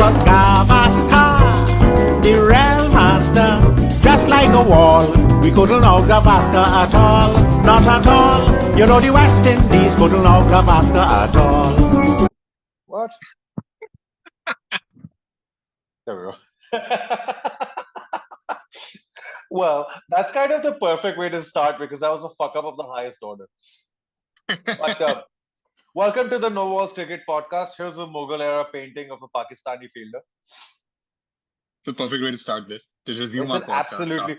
'cause Gavaskar, the real master, just like a wall. We couldn't know Gavaskar at all, not at all. You know the West Indies couldn't know Gavaskar at all. What? There we go. Well, that's kind of the perfect way to start because that was a fuck up of the highest order. But welcome to the No Walls Cricket Podcast. Here's a Mughal era painting of a Pakistani fielder. It's a perfect way to start this. To resume It's our an podcast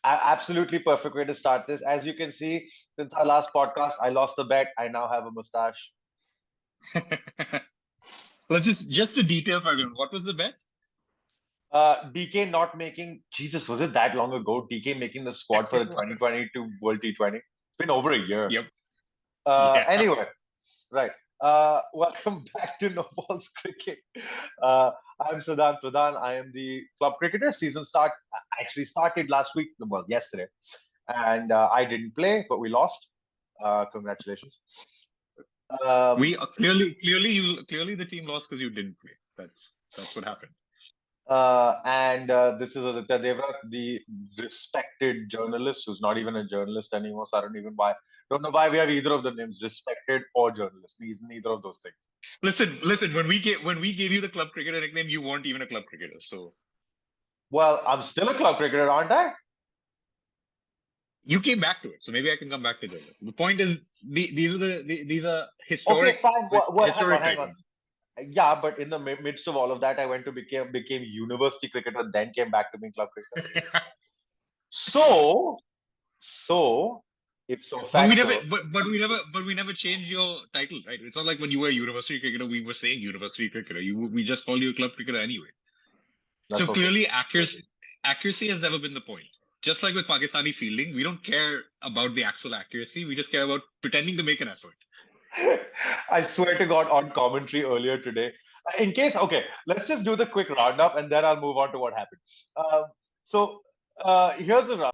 absolutely perfect way to start this. As you can see, since our last podcast, I lost the bet. I now have a mustache. after. Let's just the detail for everyone. What was the bet? DK not making, Jesus, was it that long ago? DK making the squad for the 2022 World T20. It's been over a year. Yep. Yeah. Anyway, right. Welcome back to No Balls Cricket. I'm Siddhant Pradhan. I am the club cricketer. Season actually started last week, well, yesterday. And I didn't play, but we lost. Congratulations. We clearly the team lost because you didn't play. That's what happened. This is Aditya Devavrat, the respected journalist who's not even a journalist anymore. So I don't know why we have either of the names, respected or journalist. He's neither of those things. Listen. When we gave you the club cricketer nickname, you weren't even a club cricketer. So, well, I'm still a club cricketer, aren't I? you came back to it. So maybe I can come back to journalist. The point is, these are historic. Okay, fine. Historic hang on. titles. Yeah, but in the midst of all of that, I went to became university cricketer, then came back to being club cricketer. So, if so But we never changed your title, right? It's not like when you were a university cricketer, we were saying university cricketer. We just called you a club cricketer anyway. That's So okay. clearly, accuracy has never been the point. Just like with Pakistani fielding, we don't care about the actual accuracy. We just care about pretending to make an effort. I swear to God, on commentary earlier today. Okay, let's just do the quick roundup and then I'll move on to what happened. Here's the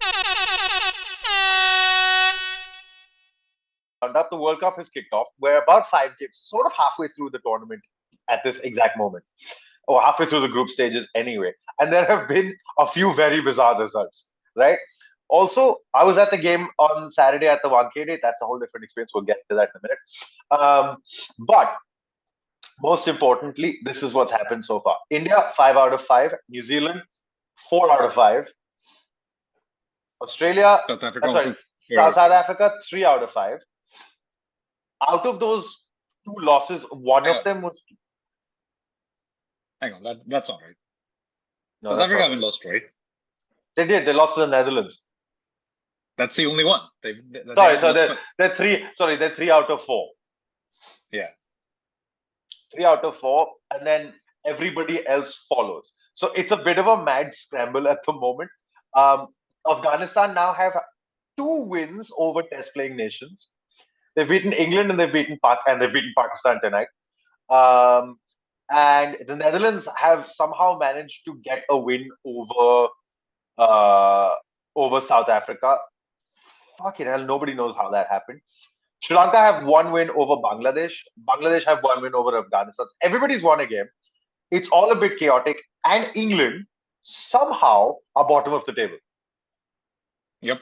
roundup. The World Cup has kicked off. We're about 5 games, sort of halfway through the tournament at this exact moment, or halfway through the group stages anyway. And there have been a few very bizarre results, right? Also, I was at the game on Saturday at the Wankhede. That's a whole different experience. We'll get to that in a minute. But most importantly, this is what's happened so far. India, 5 out of 5. New Zealand, 4 out of 5. Australia, South Africa, 3 out of 5. Out of those 2 losses, one of them was... Hang on, that's all right. No, South that's Africa not haven't right. lost, right? They did. They lost to the Netherlands. That's the only one. They're 3. Sorry, they're 3 out of 4. Yeah. 3 out of 4, and then everybody else follows. So it's a bit of a mad scramble at the moment. Afghanistan now have 2 wins over test playing nations. They've beaten England and they've beaten Pakistan tonight. And the Netherlands have somehow managed to get a win over South Africa. Fucking hell, nobody knows how that happened. Sri Lanka have 1 win over Bangladesh. Bangladesh have 1 win over Afghanistan. Everybody's won a game. It's all a bit chaotic. And England somehow are bottom of the table. Yep.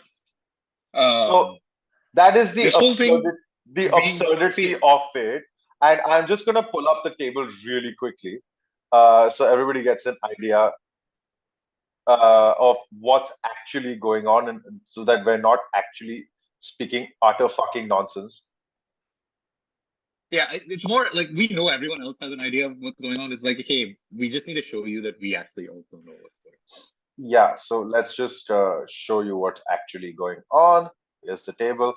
So that is the absurdity of it. And I'm just going to pull up the table really quickly so everybody gets an idea of what's actually going on, and so that we're not actually speaking utter fucking nonsense. Yeah, it's more like we know everyone else has an idea of what's going on. It's like, hey, we just need to show you that we actually also know what's going on. Yeah, so let's just show you what's actually going on. Here's the table.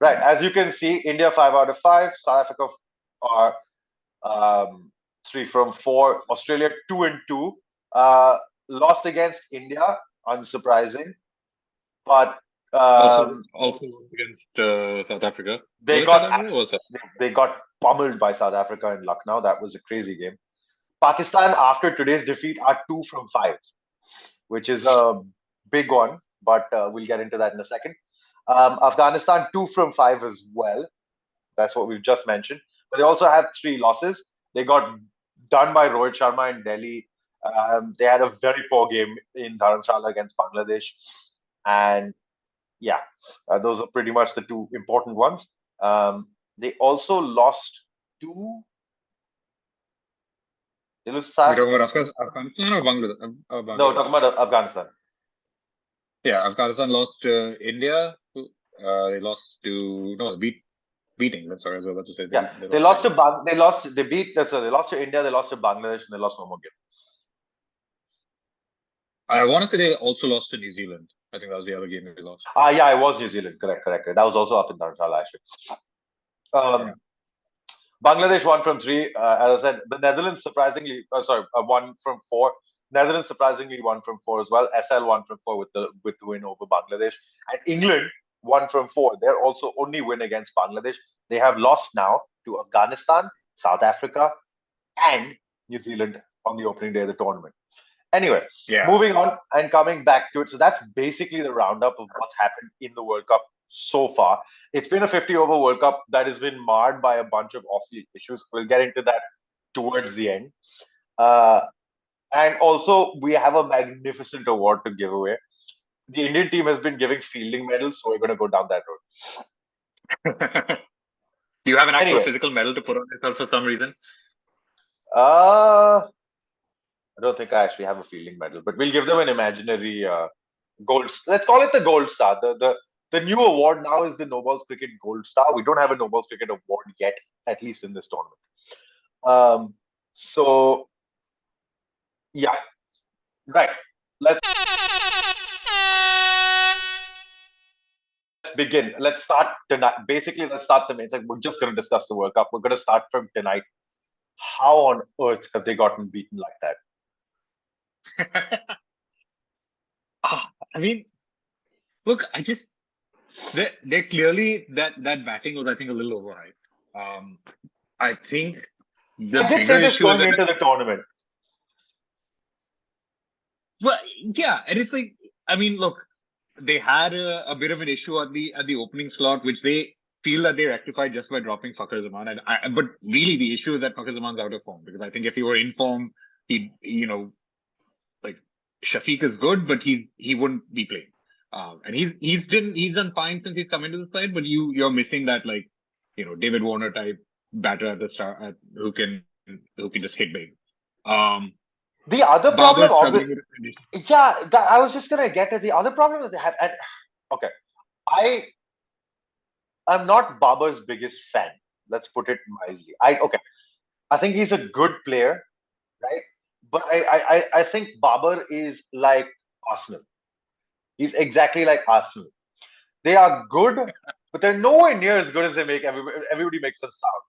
Right, as you can see, India 5 out of 5, South Africa are 3 from 4, Australia 2 and 2. Lost against India, unsurprising, but also against South Africa. They got pummeled by South Africa in Lucknow. That was a crazy game. Pakistan, after today's defeat, are 2 from 5, which is a big one, but we'll get into that in a second. Afghanistan 2 from 5 as well. That's what we've just mentioned. But they also have 3 losses. They got done by Rohit Sharma in Delhi. They had a very poor game in Dharamshala against Bangladesh, and yeah, those are pretty much the two important ones. They also lost to. They lost You're talking about Afghanistan or No, Bangladesh? talking about Afghanistan. Yeah, Afghanistan lost to India. They lost to beating. I'm sorry, I was about to say They lost to they lost to India, they lost to Bangladesh, and they lost one more game. I want to say they also lost to New Zealand. I think that was the other game they lost. Yeah, it was New Zealand. Correct. That was also up in Dharamshala, actually. Yeah. Bangladesh 1 from 3. As I said, the Netherlands surprisingly, 1 from 4. Netherlands surprisingly 1 from 4 as well. SL 1 from 4 with the win over Bangladesh, and England 1 from 4. They're also only win against Bangladesh. They have lost now to Afghanistan, South Africa, and New Zealand on the opening day of the tournament. Anyway, moving on and coming back to it. So that's basically the roundup of what's happened in the World Cup so far. It's been a 50-over World Cup that has been marred by a bunch of off-field issues. We'll get into that towards the end. And also, we have a magnificent award to give away. The Indian team has been giving fielding medals, so we're going to go down that road. Do you have an actual physical medal to put on yourself for some reason? I don't think I actually have a fielding medal, but we'll give them an imaginary gold. Let's call it the Gold Star. The new award now is the No Balls Cricket Gold Star. We don't have a No Balls Cricket award yet, at least in this tournament. So yeah, right. Let's begin. Let's start tonight. Basically, let's start the main segment. We're just going to discuss the World Cup. We're going to start from tonight. How on earth have they gotten beaten like that? I mean, look, they're clearly that batting was, I think, a little overhyped. I think I did say this going into the tournament. Well, yeah, and it's like, I mean, look, they had a bit of an issue at the opening slot, which they feel that they rectified just by dropping Fakhar Zaman. But really, the issue is that Fakhar Zaman's out of form, because I think if he were in form, like Shafiq is good, but he wouldn't be playing. And he's done fine since he's come into the side, but you're missing that, like, David Warner type batter at the start who can just hit big. The other problem, I was just gonna get to the other problem that they have. And okay, I'm not Babar's biggest fan. Let's put it mildly. I think he's a good player, right? But I think Babar is like Arsenal. He's exactly like Arsenal. They are good, but they're nowhere near as good as they make everybody makes them sound.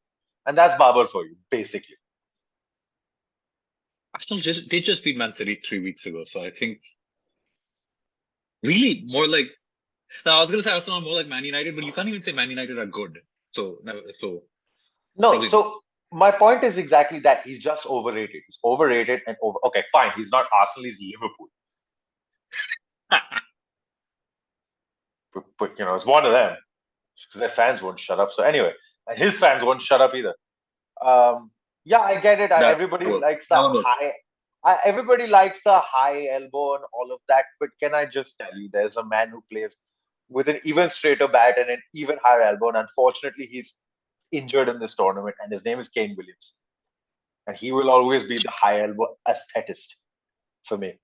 And that's Babar for you, basically. Arsenal they just beat Man City 3 weeks ago, so I think really more like. Now I was going to say Arsenal are more like Man United, but you can't even say Man United are good. So my point is exactly that. He's just overrated. He's overrated and over. Okay, fine. He's not Arsenal. He's Liverpool. but it's one of them because their fans won't shut up. So anyway, and his fans won't shut up either. Yeah, I get it. Everybody likes the high. Everybody likes the high elbow and all of that. But can I just tell you, there's a man who plays with an even straighter bat and an even higher elbow, and unfortunately, he's injured in this tournament, and his name is Kane Williams, and he will always be the high elbow aesthetist for me.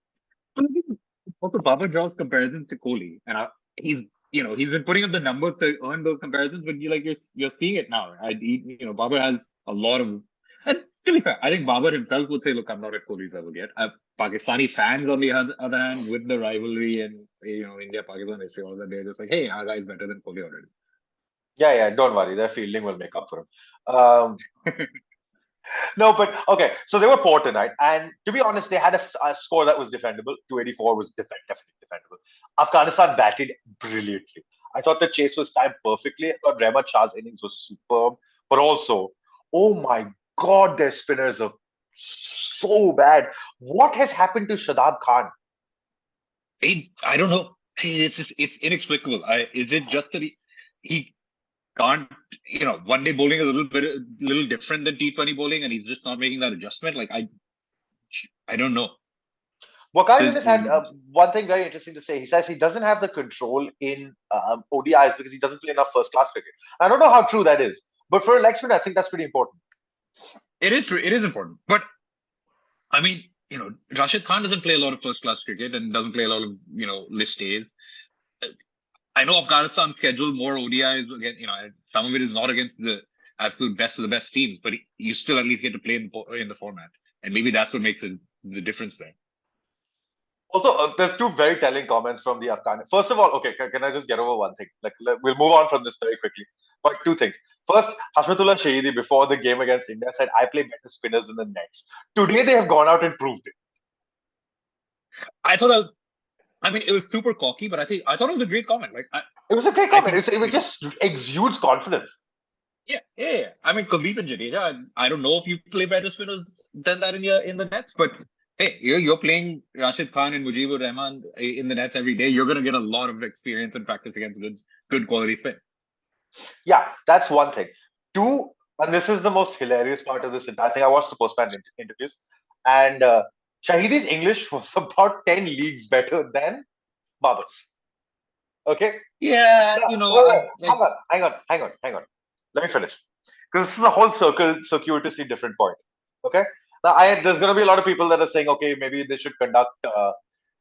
Also, Babar draws comparisons to Kohli, and he's been putting up the numbers to earn those comparisons, but you're seeing it now. Babar has a lot of. And to be fair, I think Babar himself would say, "Look, I'm not at Kohli's level yet." Pakistani fans, on the other hand, with the rivalry and India-Pakistan history, all that, they're just like, "Hey, our guy's better than Kohli already." Yeah, don't worry. Their fielding will make up for him. No, but okay. So they were poor tonight, and to be honest, they had a score that was defendable. 284 was definitely defendable. Afghanistan batted brilliantly. I thought the chase was timed perfectly. I thought Rehmat Shah's innings was superb, but also, oh my God, their spinners are so bad. What has happened to Shadab Khan? I don't know. It's inexplicable. Is it just that can't, one day bowling is a little different than T20 bowling, and he's just not making that adjustment. Like I don't know. Waqar This, Yunus had one thing very interesting to say. He says he doesn't have the control in ODIs because he doesn't play enough first class cricket. I don't know how true that is, but for a leg spinner, I think that's pretty important. it is true. It is important, but I mean, Rashid Khan doesn't play a lot of first class cricket and doesn't play a lot of list days. I know Afghanistan scheduled more ODIs again. Some of it is not against the absolute best of the best teams, but you still at least get to play in the format, and maybe that's what makes the difference there. Also, there's two very telling comments from the Afghan. First of all, okay, can I just get over one thing? We'll move on from this very quickly. But two things. First, Hashmatullah Shahidi, before the game against India, said, "I play better spinners in the nets." Today, they have gone out and proved it. I thought it was super cocky, but I thought it was a great comment. It was a great comment. It just exudes confidence. Yeah. I mean, Kuldeep and Jadeja, I don't know if you play better spinners than that in the nets, but hey, you're playing Rashid Khan and Mujibur Rahman in the nets every day. You're going to get a lot of experience and practice against good quality spin. Yeah, that's one thing. Two, and this is the most hilarious part of this entire thing. I watched the post-match interviews, and Shahidi's English was about 10 leagues better than Babar's. Okay? Yeah, hang on. Let me finish. Because this is a whole circuitously different point. Okay? Now, there's going to be a lot of people that are saying, okay, maybe they should conduct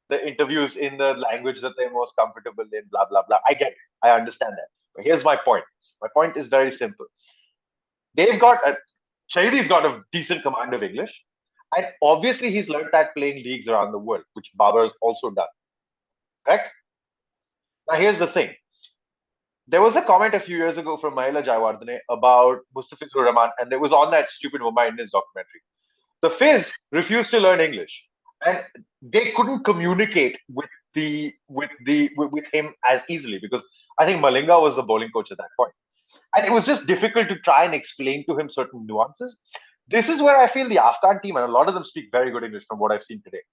the interviews in the language that they're most comfortable in, blah, blah, blah. I get it. I understand that. But here's my point. My point is very simple. Shahidi's got a decent command of English. And obviously, he's learned that playing leagues around the world, which Babar has also done. Correct? Now, here's the thing. There was a comment a few years ago from Mahela Jayawardene about Mustafizur Rahman, and it was on that stupid Mumbai Indians documentary. The Fizz refused to learn English, and they couldn't communicate with him as easily because I think Malinga was the bowling coach at that point, and it was just difficult to try and explain to him certain nuances. This is where I feel the Afghan team, and a lot of them speak very good English from what I've seen today.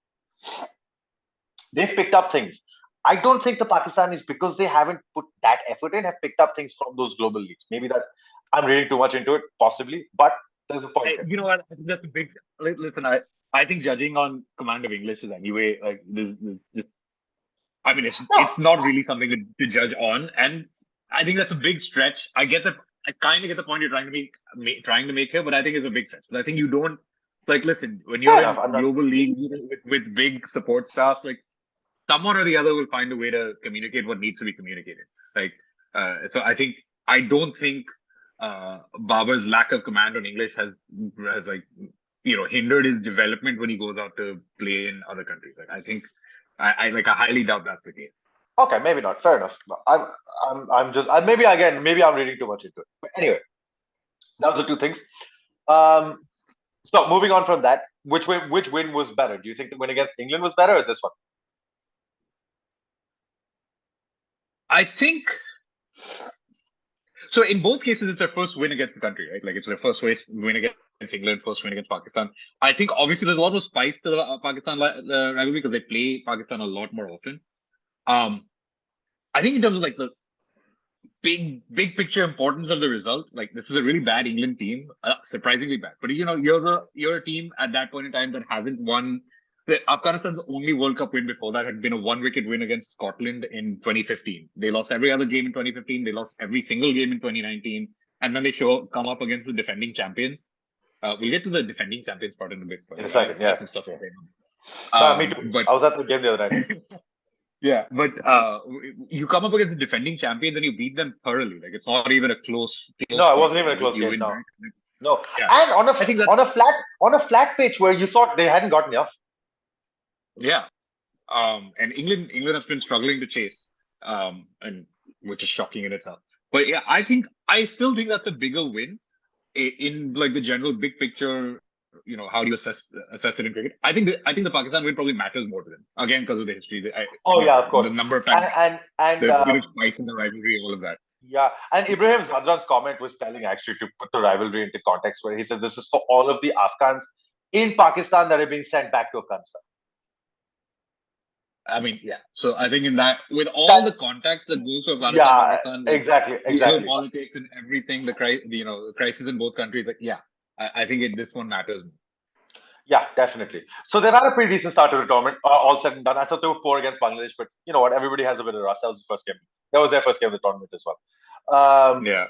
They've picked up things. I don't think the Pakistanis, because they haven't put that effort in, have picked up things from those global leagues. Maybe I'm reading too much into it, possibly, but there's a point. You know what? I think that's a big. Listen, I think judging on command of English is anyway like this. I mean, it's not really something to judge on, and I think that's a big stretch. I kind of get the point you're trying to make here, but I think it's a big stretch. But I think you don't listen when you're in global leagues with big support staff, someone or the other will find a way to communicate what needs to be communicated. So I don't think Babar's lack of command on English has hindered his development when he goes out to play in other countries. I think I highly doubt that's the case. Okay, maybe not. Fair enough. I'm just maybe I'm reading too much into it. But anyway, those are two things. So moving on from that, which win was better? Do you think the win against England was better or this one? I think so. In both cases, it's their first win against the country, right? It's their first win against England, first win against Pakistan. I think obviously there's a lot of spice to the Pakistan rivalry because they play Pakistan a lot more often. I think in terms of the big picture importance of the result, this is a really bad England team, surprisingly bad. But you're a team at that point in time that hasn't won. Afghanistan's only World Cup win before that had been a one-wicket win against Scotland in 2015. They lost every other game in 2015. They lost every single game in 2019. And then they come up against the defending champions. We'll get to the defending champions part in a bit. In a second, yeah. Some stuff me too. But I was at the game the other night. Yeah, but you come up against the defending champions and you beat them thoroughly. It's not even a close. No, it wasn't even a close game. No. Yeah. And on a flat pitch where you thought they hadn't gotten enough. Yeah, and England has been struggling to chase, and which is shocking in itself. But yeah, I still think that's a bigger win in the general big picture. How do you assess it in cricket? I think the Pakistan win probably matters more to them again because of the history. Of course. The number of times and the spike in the rivalry, all of that. Yeah, and Ibrahim Zadran's comment was telling actually to put the rivalry into context, where he said this is for all of the Afghans in Pakistan that are being sent back to Afghanistan. I mean, yeah. So I think in that, with all the context that goes to Afghanistan, Yeah, Pakistan, the exactly. geopolitics and everything, the crisis in both countries, like, yeah, I think this one matters. Yeah, definitely. So they've had a pretty decent start to the tournament, all said and done. I thought they were poor against Bangladesh, but you know what? Everybody has a bit of rust. That was the first game. That was their first game of the tournament as well. Yeah.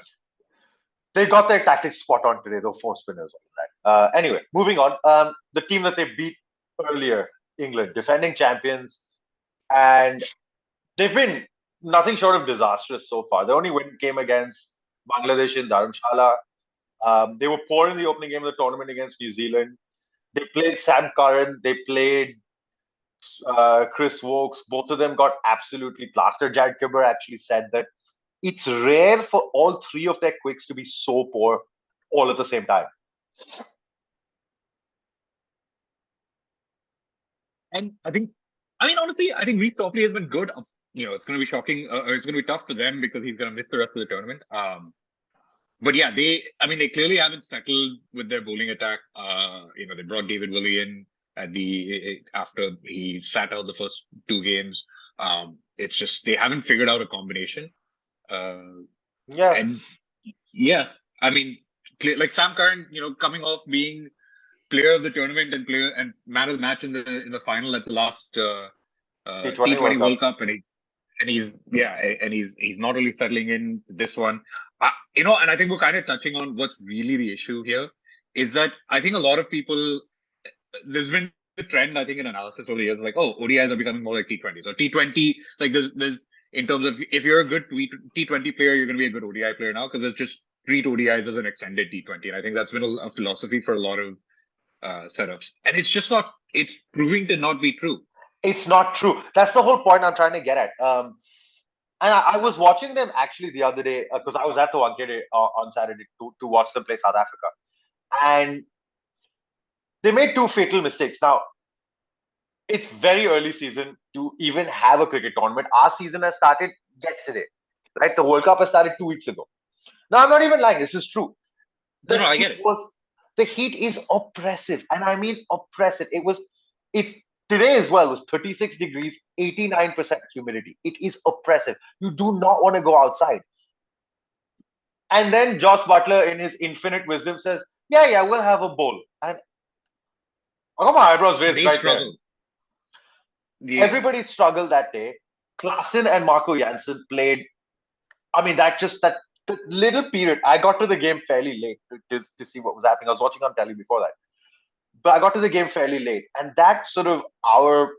They got their tactics spot on today, though, four spinners. Anyway, moving on. The team that they beat earlier, England, defending champions, and they've been nothing short of disastrous so far. The only win came against Bangladesh in Dharamshala. They were poor in the opening game of the tournament against New Zealand. They played Sam Curran. They played Chris Wokes. Both of them got absolutely plastered. Jared Kibber actually said that it's rare for all three of their quicks to be so poor all at the same time. And honestly, I think Reece Topley has been good. It's going to be shocking, or it's going to be tough for them because he's going to miss the rest of the tournament. But yeah, they clearly haven't settled with their bowling attack. They brought David Willey in after he sat out the first two games. It's just they haven't figured out a combination. Yeah. And yeah, I mean, like Sam Curran, coming off being player of the tournament and man of the match in the final at the last T20 World Cup, and he's not really settling in this one. And I think we're kind of touching on what's really the issue here is that I think a lot of people, there's been the trend, I think, in analysis over the years, like, oh, ODIs are becoming more like T20s. So T20, like there's in terms of if you're a good T20 player, you're going to be a good ODI player now because it's just treat ODIs as an extended T20. And I think that's been a philosophy for a lot of setups. And it's just not, it's proving to not be true. It's not true. That's the whole point I'm trying to get at. And I was watching them actually the other day because I was at the Wankhede on Saturday to watch them play South Africa. And they made two fatal mistakes. Now, it's very early season to even have a cricket tournament. Our season has started yesterday, right? The World Cup has started 2 weeks ago. Now, I'm not even lying. This is true. No, I get it. The heat is oppressive. And I mean oppressive. It's today as well was 36 degrees, 89% humidity. It is oppressive. You do not want to go outside. And then Josh Butler, in his infinite wisdom, says, yeah, we'll have a bowl. And I got my eyebrows raised right there. Yeah. Everybody struggled that day. Klaassen and Marco Jansen played. I mean, that little period. I got to the game fairly late to see what was happening. I was watching on telly before that. But I got to the game fairly late. And that sort of hour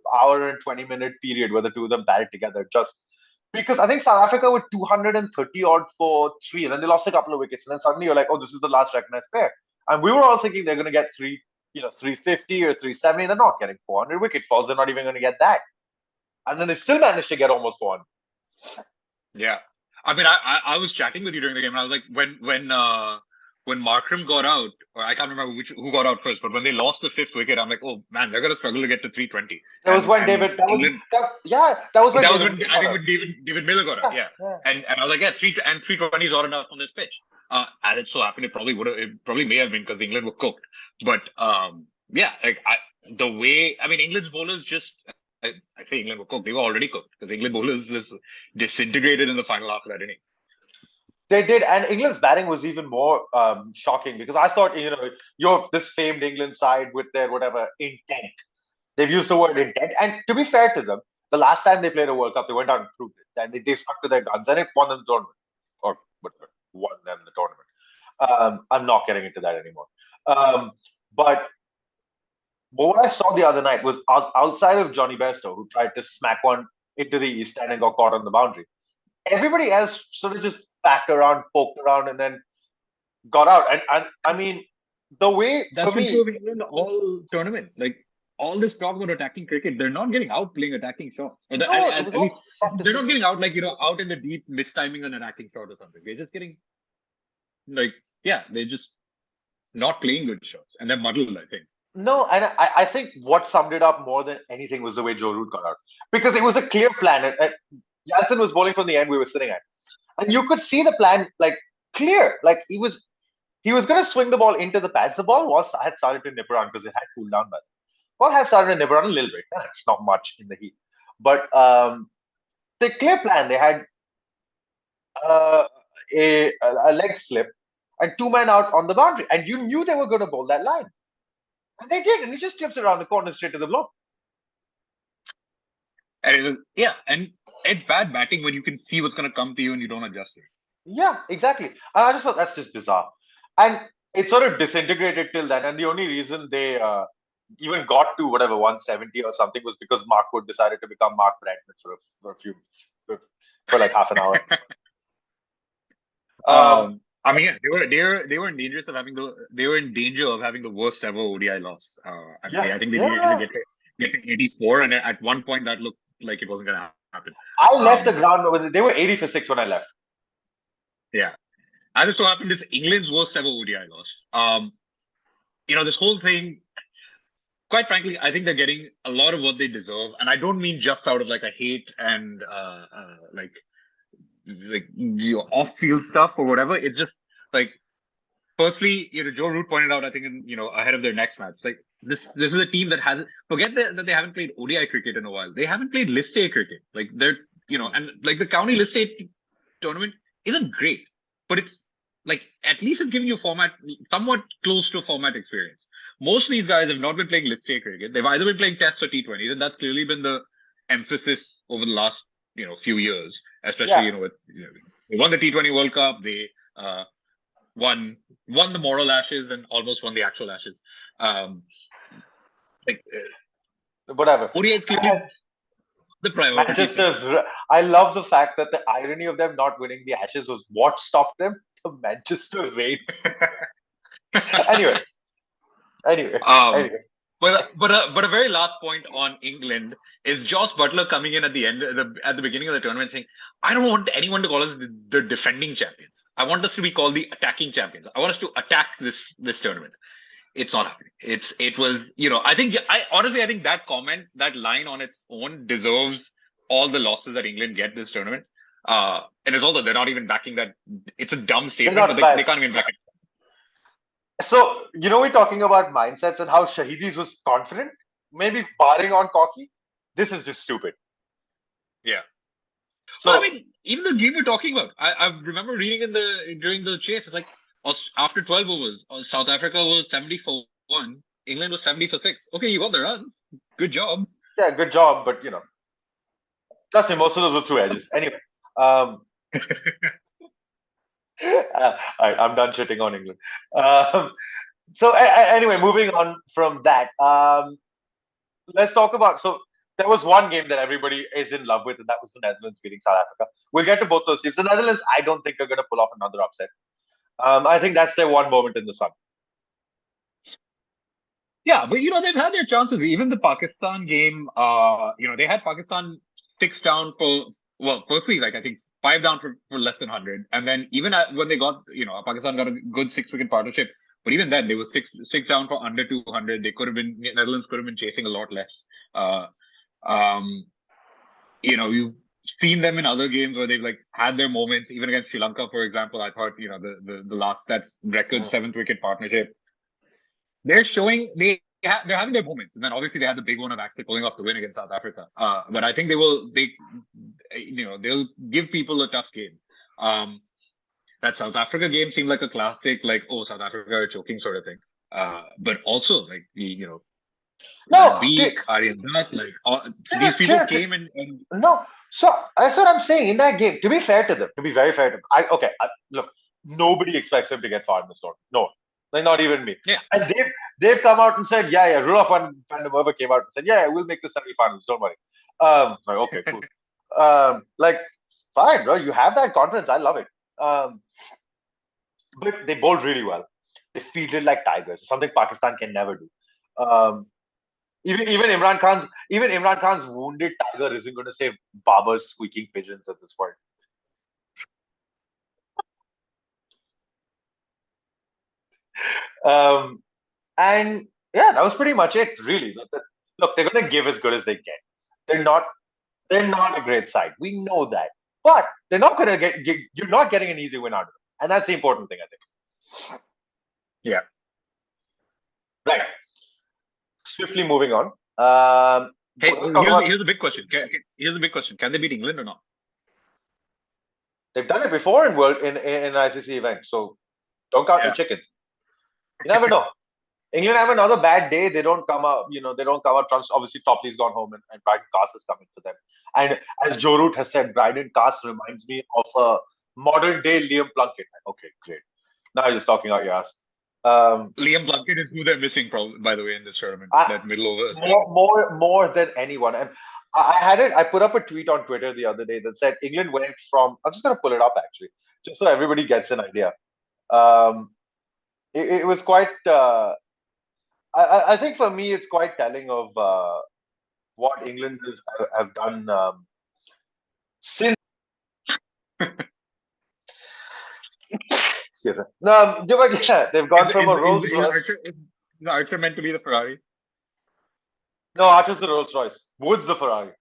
and 20-minute period where the two of them batted together, just because I think South Africa were 230 odd for 3, and then they lost a couple of wickets. And then suddenly you're like, oh, this is the last recognized pair. And we were all thinking they're going to get 350 or 370. They're not getting 400 wicket falls. They're not even going to get that. And then they still managed to get almost 400. Yeah. I mean, I was chatting with you during the game, and I was like, when Markram got out, or I can't remember who got out first, but when they lost the 5th wicket, I'm like, oh man, they're going to struggle to get to 320. That was when David Miller got out. Yeah. And I was like, yeah, 320 is not enough on this pitch. As it so happened, it probably may have been because England were cooked. But England's bowlers just. I say England were cooked. They were already cooked because England bowlers just disintegrated in the final half of that inning. They did, and England's batting was even more shocking because I thought, you're this famed England side with their whatever intent. They've used the word intent, and to be fair to them, the last time they played a World Cup, they went out and proved it, and they stuck to their guns, and it won them the tournament, or whatever, won them the tournament. I'm not getting into that anymore. But what I saw the other night was outside of Johnny Bairstow, who tried to smack one into the East End and got caught on the boundary. Everybody else sort of just faffed around, poked around, and then got out. And I mean, the way that's been true of England all tournament. Like all this talk about attacking cricket, they're not getting out playing attacking shots. They're not getting out out in the deep, mistiming an attacking shot or something. They're just getting they're just not playing good shots, and they're muddled, I think. No, and I think what summed it up more than anything was the way Joe Root got out. Because it was a clear plan. Jansen was bowling from the end we were sitting at. And you could see the plan, clear. Like, he was going to swing the ball into the pads. The ball had started to nip around because it had cooled down by then. Ball had started to nip around a little bit. It's not much in the heat. But the clear plan, they had uh, a leg slip and 2 men out on the boundary, and you knew they were going to bowl that line, and they did, and he just slips around the corner straight to the block. And and it's bad batting when you can see what's going to come to you and you don't adjust it. Yeah, exactly. And I just thought that's just bizarre, and it sort of disintegrated till then. And the only reason they even got to whatever 170 or something was because Mark Wood decided to become Mark Brentman for a few for like half an hour. I mean, yeah, they were in danger of having the worst ever ODI loss. I think they needed to get to 84, and at one point that looked like it wasn't going to happen. I left the ground. They were 80 for 6 when I left. Yeah, as it so happened, it's England's worst ever ODI loss. This whole thing. Quite frankly, I think they're getting a lot of what they deserve, and I don't mean just out of like a hate and like off-field stuff or whatever. It's just like, firstly, Joe Root pointed out, I think, ahead of their next match, like this is a team that hasn't that they haven't played ODI cricket in a while. They haven't played List A cricket. Like they're and like the county List A tournament isn't great, but it's like at least it's giving you format somewhat close to a format experience. Most of these guys have not been playing List A cricket. They've either been playing Tests or T20s, and that's clearly been the emphasis over the last few years. Especially with they won the T20 World Cup. They won the moral Ashes and almost won the actual Ashes. Whatever. ODI is clearly the priority. Manchester's. I love the fact that the irony of them not winning the Ashes was what stopped them. The Manchester raid. Anyway. But a very last point on England is Josh Butler coming in at the beginning of the tournament saying, "I don't want anyone to call us the defending champions. I want us to be called the attacking champions. I want us to attack this tournament." It's not happening. It was I think that line on its own deserves all the losses that England get this tournament. And it's also they're not even backing that. It's a dumb statement, but they can't even back it. So, we're talking about mindsets and how Shahidis was confident, maybe barring on cocky. This is just stupid. Yeah. So, I mean, even the game we're talking about, I remember reading during the chase, it's like after 12 overs, South Africa was 70 for 1, England was 70 for 6. Okay, you got the runs. Good job. Yeah, good job, but trust me, most of those were through edges. Anyway, I'm done shitting on England. So anyway, moving on from that, let's talk about. So there was one game that everybody is in love with, and that was the Netherlands beating South Africa. We'll get to both those teams. The Netherlands, I don't think are going to pull off another upset. I think that's their one moment in the sun. Yeah, but they've had their chances. Even the Pakistan game, they had Pakistan 6 down firstly, like I think 5 down for less than 100, and then even when they got, Pakistan got a good 6-wicket partnership, but even then they were six down for under 200. Netherlands could have been chasing a lot less. You've seen them in other games where they've like had their moments. Even against Sri Lanka, for example, I thought the last that record 7th-wicket partnership. They're showing they're having their moments, and then obviously they had the big one of actually pulling off the win against South Africa. But I think they'll give people a tough game. That South Africa game seemed like a classic, like, oh, South Africa are choking sort of thing. But also like Aryan Dutt, these people came and no. So that's what I'm saying in that game. To be fair to them, to be very fair to them, look, nobody expects them to get far in the story. No. Like not even me. Yeah. And they've come out and said, Rudolph van der Merwe came out and said, we'll make the semi-finals, don't worry. Okay, cool. Fine, bro, you have that confidence. I love it. But they bowled really well. They fielded like tigers, something Pakistan can never do. Even Imran Khan's wounded tiger isn't going to save Babar's squeaking pigeons at this point. And that was pretty much it, really. Look, they're going to give as good as they get. They're not a great side. We know that, but they're not going to you're not getting an easy win out of them, and that's the important thing, I think. Yeah. Right. Swiftly moving on. Hey, What do we talk about? here's a big question. Here's a big question. Can they beat England or not? They've done it before in ICC events, so don't count your Yeah. chickens. You never know. England have another bad day. They don't come out. They don't come out. Obviously, Topley's gone home, and Bryden Cast is coming for them. And as Joe Root has said, Bryden Cast reminds me of a modern day Liam Plunkett. Okay, great. Now you're just talking out your ass. Liam Plunkett is who they're missing, probably, by the way, in this tournament. That middle over. More than anyone. And I had it. I put up a tweet on Twitter the other day that said England went from. I'm just gonna pull it up actually, just so everybody gets an idea. It was quite. I think for me, it's quite telling of what England have done since. Excuse me. No, yeah, they've gone from a Rolls Royce. Is Archer meant to be the Ferrari? No, Archer's the Rolls Royce. Wood's the Ferrari.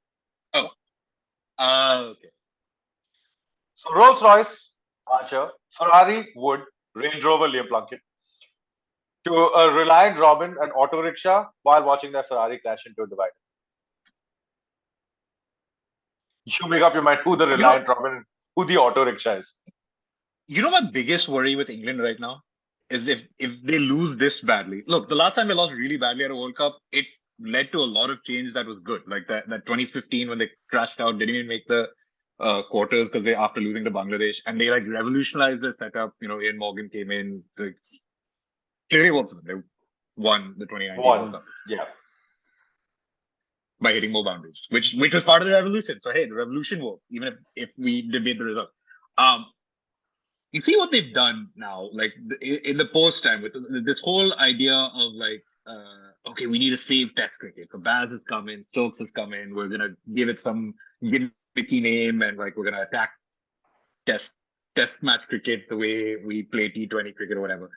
Oh. Okay. So Rolls Royce, Archer, Ferrari, Wood, Range Rover, Liam Plunkett. To a Reliant Robin, an auto rickshaw, while watching their Ferrari crash into a divider. You make up your mind who the Reliant Robin and who the auto rickshaw is. You know, my biggest worry with England right now is if they lose this badly. Look, the last time they lost really badly at a World Cup, it led to a lot of change that was good. Like that 2015 when they crashed out, didn't even make the quarters because they after losing to Bangladesh, and they like revolutionized the setup. Ian Morgan came in. Clearly, they won the 2019 World Cup. Yeah. By hitting more boundaries, which was part of the revolution. So hey, the revolution worked, even if we debate the result. You see what they've done now, like in the post time with this whole idea of like, okay, we need to save Test cricket. So Baz has come in, Stokes has come in. We're gonna give it some gimmicky name, and like we're gonna attack Test match cricket the way we play T20 cricket or whatever.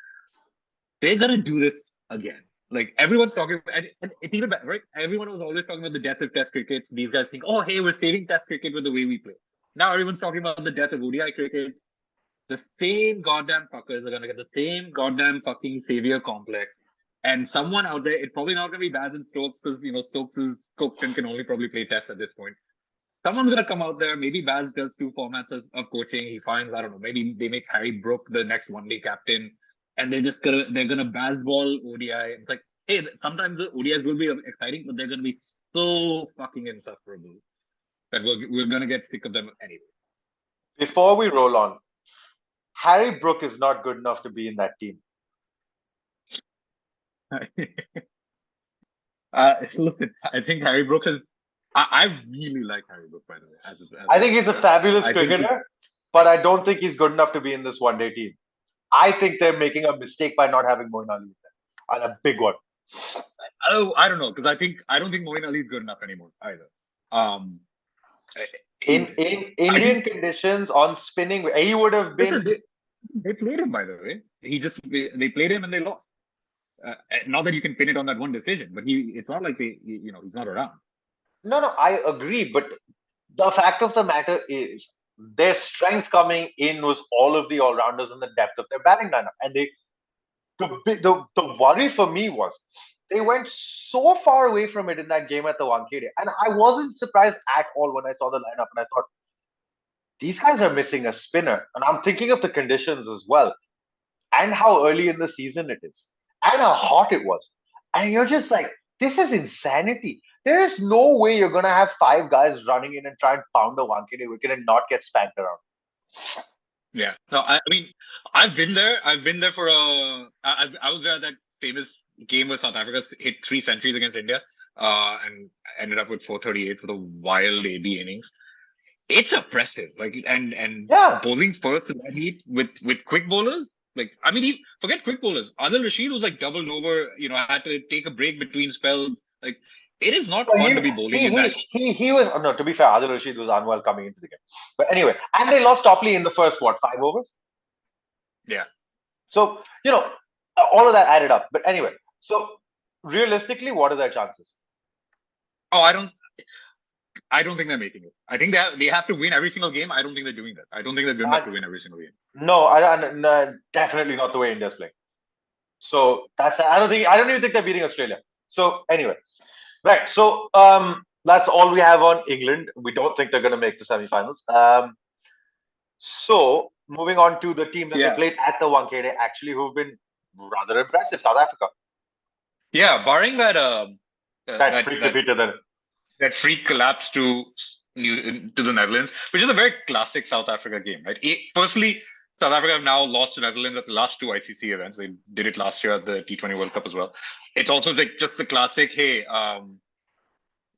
They're gonna do this again. Like everyone's talking, and it's even better, right? Everyone was always talking about the death of Test cricket. These guys think, oh, hey, we're saving Test cricket with the way we play. Now everyone's talking about the death of ODI cricket. The same goddamn fuckers are gonna get the same goddamn fucking savior complex. And someone out there, it's probably not gonna be Baz and Stokes because Stokes can only probably play Test at this point. Someone's gonna come out there. Maybe Baz does 2 formats of coaching. He finds, I don't know, maybe they make Harry Brook the next one-day captain. And they're gonna baseball ODI. It's like, hey, sometimes the ODIs will be exciting, but they're gonna be so fucking insufferable that we're gonna get sick of them anyway. Before we roll on, Harry Brook is not good enough to be in that team. Listen, I think Harry Brook is. I really like Harry Brook, by the way. I think he's a fabulous cricketer, but I don't think he's good enough to be in this one-day team. I think they're making a mistake by not having Moeen Ali there, and a big one. Oh, I don't know, because I don't think Moeen Ali is good enough anymore either. In Indian conditions on spinning, he would have been. They played him, by the way. They played him and they lost. Not that you can pin it on that one decision, but it's not like he's not around. No, I agree, but the fact of the matter is, their strength coming in was all of the all-rounders and the depth of their batting lineup. And the worry for me was they went so far away from it in that game at the Wankhede. And I wasn't surprised at all when I saw the lineup and I thought, these guys are missing a spinner. And I'm thinking of the conditions as well, and how early in the season it is, and how hot it was. And you're just like, this is insanity. There is no way you're going to have 5 guys running in and try and pound a Wankhede wicket and not get spanked around. Yeah. No, I mean, I've been there. I've been there for I was there at that famous game where South Africa hit 3 centuries against India and ended up with 438 for the wild AB innings. It's oppressive. Like, and bowling first in that heat with quick bowlers. Like, I mean, forget quick bowlers. Adil Rashid was like doubled over, had to take a break between spells. Like, it is not fun to be bowling in that. He was, no, to be fair, Adil Rashid was unwell coming into the game. But anyway, and they lost Topley in the first, 5 overs? Yeah. So, all of that added up. But anyway, so realistically, what are their chances? Oh, I don't think they're making it. I think they have to win every single game. I don't think they're doing that. I don't think they're good enough to win every single game. No, definitely not the way India's playing. So I don't even think they're beating Australia. So anyway, right. So That's all we have on England. We don't think they're going to make the semi-finals. So moving on to the team that they Yeah. played at the Wankhede, actually, who've been rather impressive. South Africa. Yeah, barring that That freak defeated them. that freak collapse to the Netherlands, which is a very classic South Africa game, right? Firstly, South Africa have now lost to Netherlands at the last two ICC events. They did it last year at the T20 World Cup as well. It's also like just the classic, hey,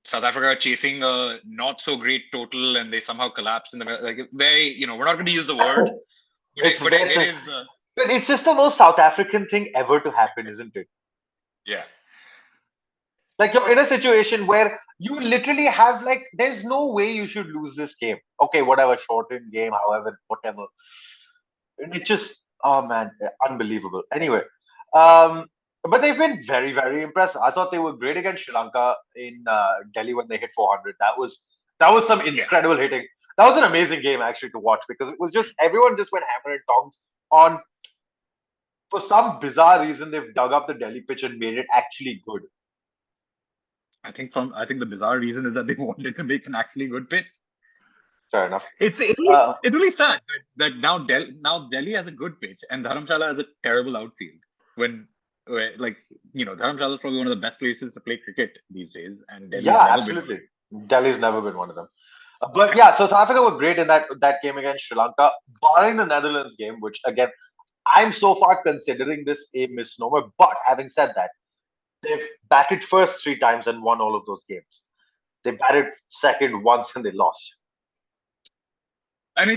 South Africa chasing a not so great total and they somehow collapse in the like very, we're not going to use the word, but it is. But it's just the most South African thing ever to happen, isn't it? Yeah. Like you're in a situation where you literally have like, there's no way you should lose this game. Okay, whatever, shortened game, however, whatever. And it just, oh man, unbelievable. Anyway, but they've been very, very impressive. I thought they were great against Sri Lanka in Delhi when they hit 400. That was some incredible hitting. That was an amazing game actually to watch because it was just everyone just went hammer and tongs on. For some bizarre reason, they've dug up the Delhi pitch and made it actually good. I think the bizarre reason is that they wanted to make an actually good pitch. Fair enough. It's really sad that now Delhi has a good pitch and Dharamshala has a terrible outfield. Dharamshala is probably one of the best places to play cricket these days, and Delhi's never absolutely. Delhi's never been one of them. But yeah, so South Africa were great in that game against Sri Lanka, barring the Netherlands game, which again, I'm so far considering this a misnomer. But having said that, they've batted first 3 times and won all of those games. They batted second once and they lost. And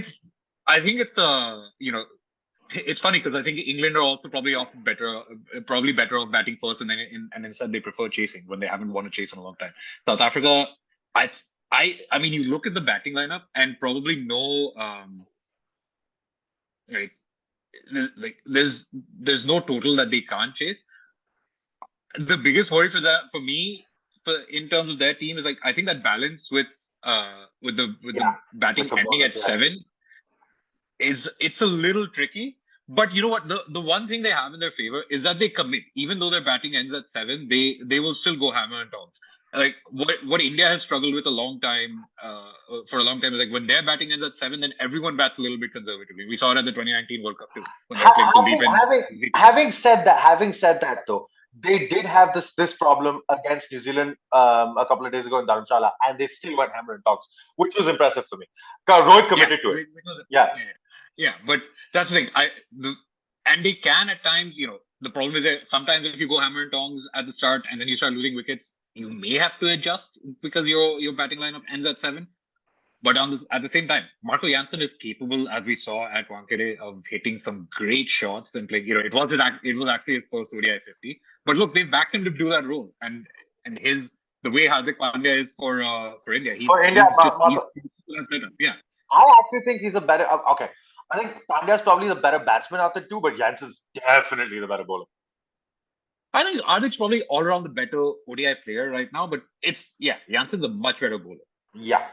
I think it's it's funny because I think England are also probably better off batting first, and instead they prefer chasing when they haven't won a chase in a long time. South Africa, I mean, you look at the batting lineup and probably no there's no total that they can't chase. The biggest worry for me in terms of their team is like I think that balance with the batting ending at 7 it's a little tricky. But you know what? The one thing they have in their favor is that they commit. Even though their batting ends at 7, they will still go hammer and tongs. Like what India has struggled with for a long time is like when their batting ends at 7, then everyone bats a little bit conservatively. We saw it at the 2019 World Cup when they were playing Kuldeep. Having said that though, they did have this problem against New Zealand a couple of days ago in Dharamshala, and they still went hammer and tongs, which was impressive for me. Rohit committed to it. Yeah, but that's the thing. And they can at times, the problem is that sometimes if you go hammer and tongs at the start and then you start losing wickets, you may have to adjust because your batting lineup ends at 7. But at the same time, Marco Jansen is capable, as we saw at Wankhede, of hitting some great shots and playing. It was actually his first ODI 50. But look, they've backed him to do that role, and the way Hardik Pandya is for India, yeah. I actually think he's a better. Okay, I think Pandya's probably the better batsman out of the two, but Jansen's definitely the better bowler. I think Hardik's probably all around the better ODI player right now, but Jansen's a much better bowler. Yeah,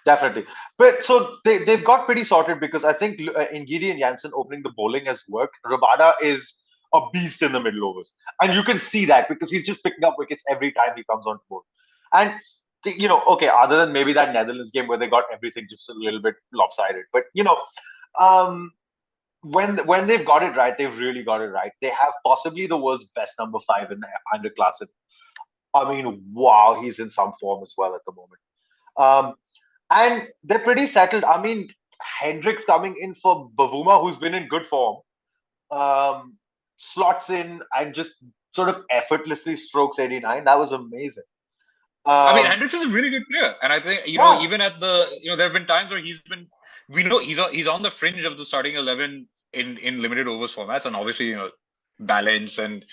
definitely. But so they've got pretty sorted because I think Ngidi and Jansen opening the bowling has worked. Rabada is a beast in the middle overs, and you can see that because he's just picking up wickets every time he comes on board. And okay, other than maybe that Netherlands game where they got everything just a little bit lopsided, but when they've got it right, they've really got it right. They have possibly the world's best number 5 in the underclass. I mean, wow, he's in some form as well at the moment. And they're pretty settled. I mean, Hendricks coming in for Bavuma, who's been in good form, slots in and just sort of effortlessly strokes 89. That was amazing. I mean, Hendricks is a really good player, and I think even at the there have been times where he's on the fringe of the starting 11 in limited overs formats, and obviously balance and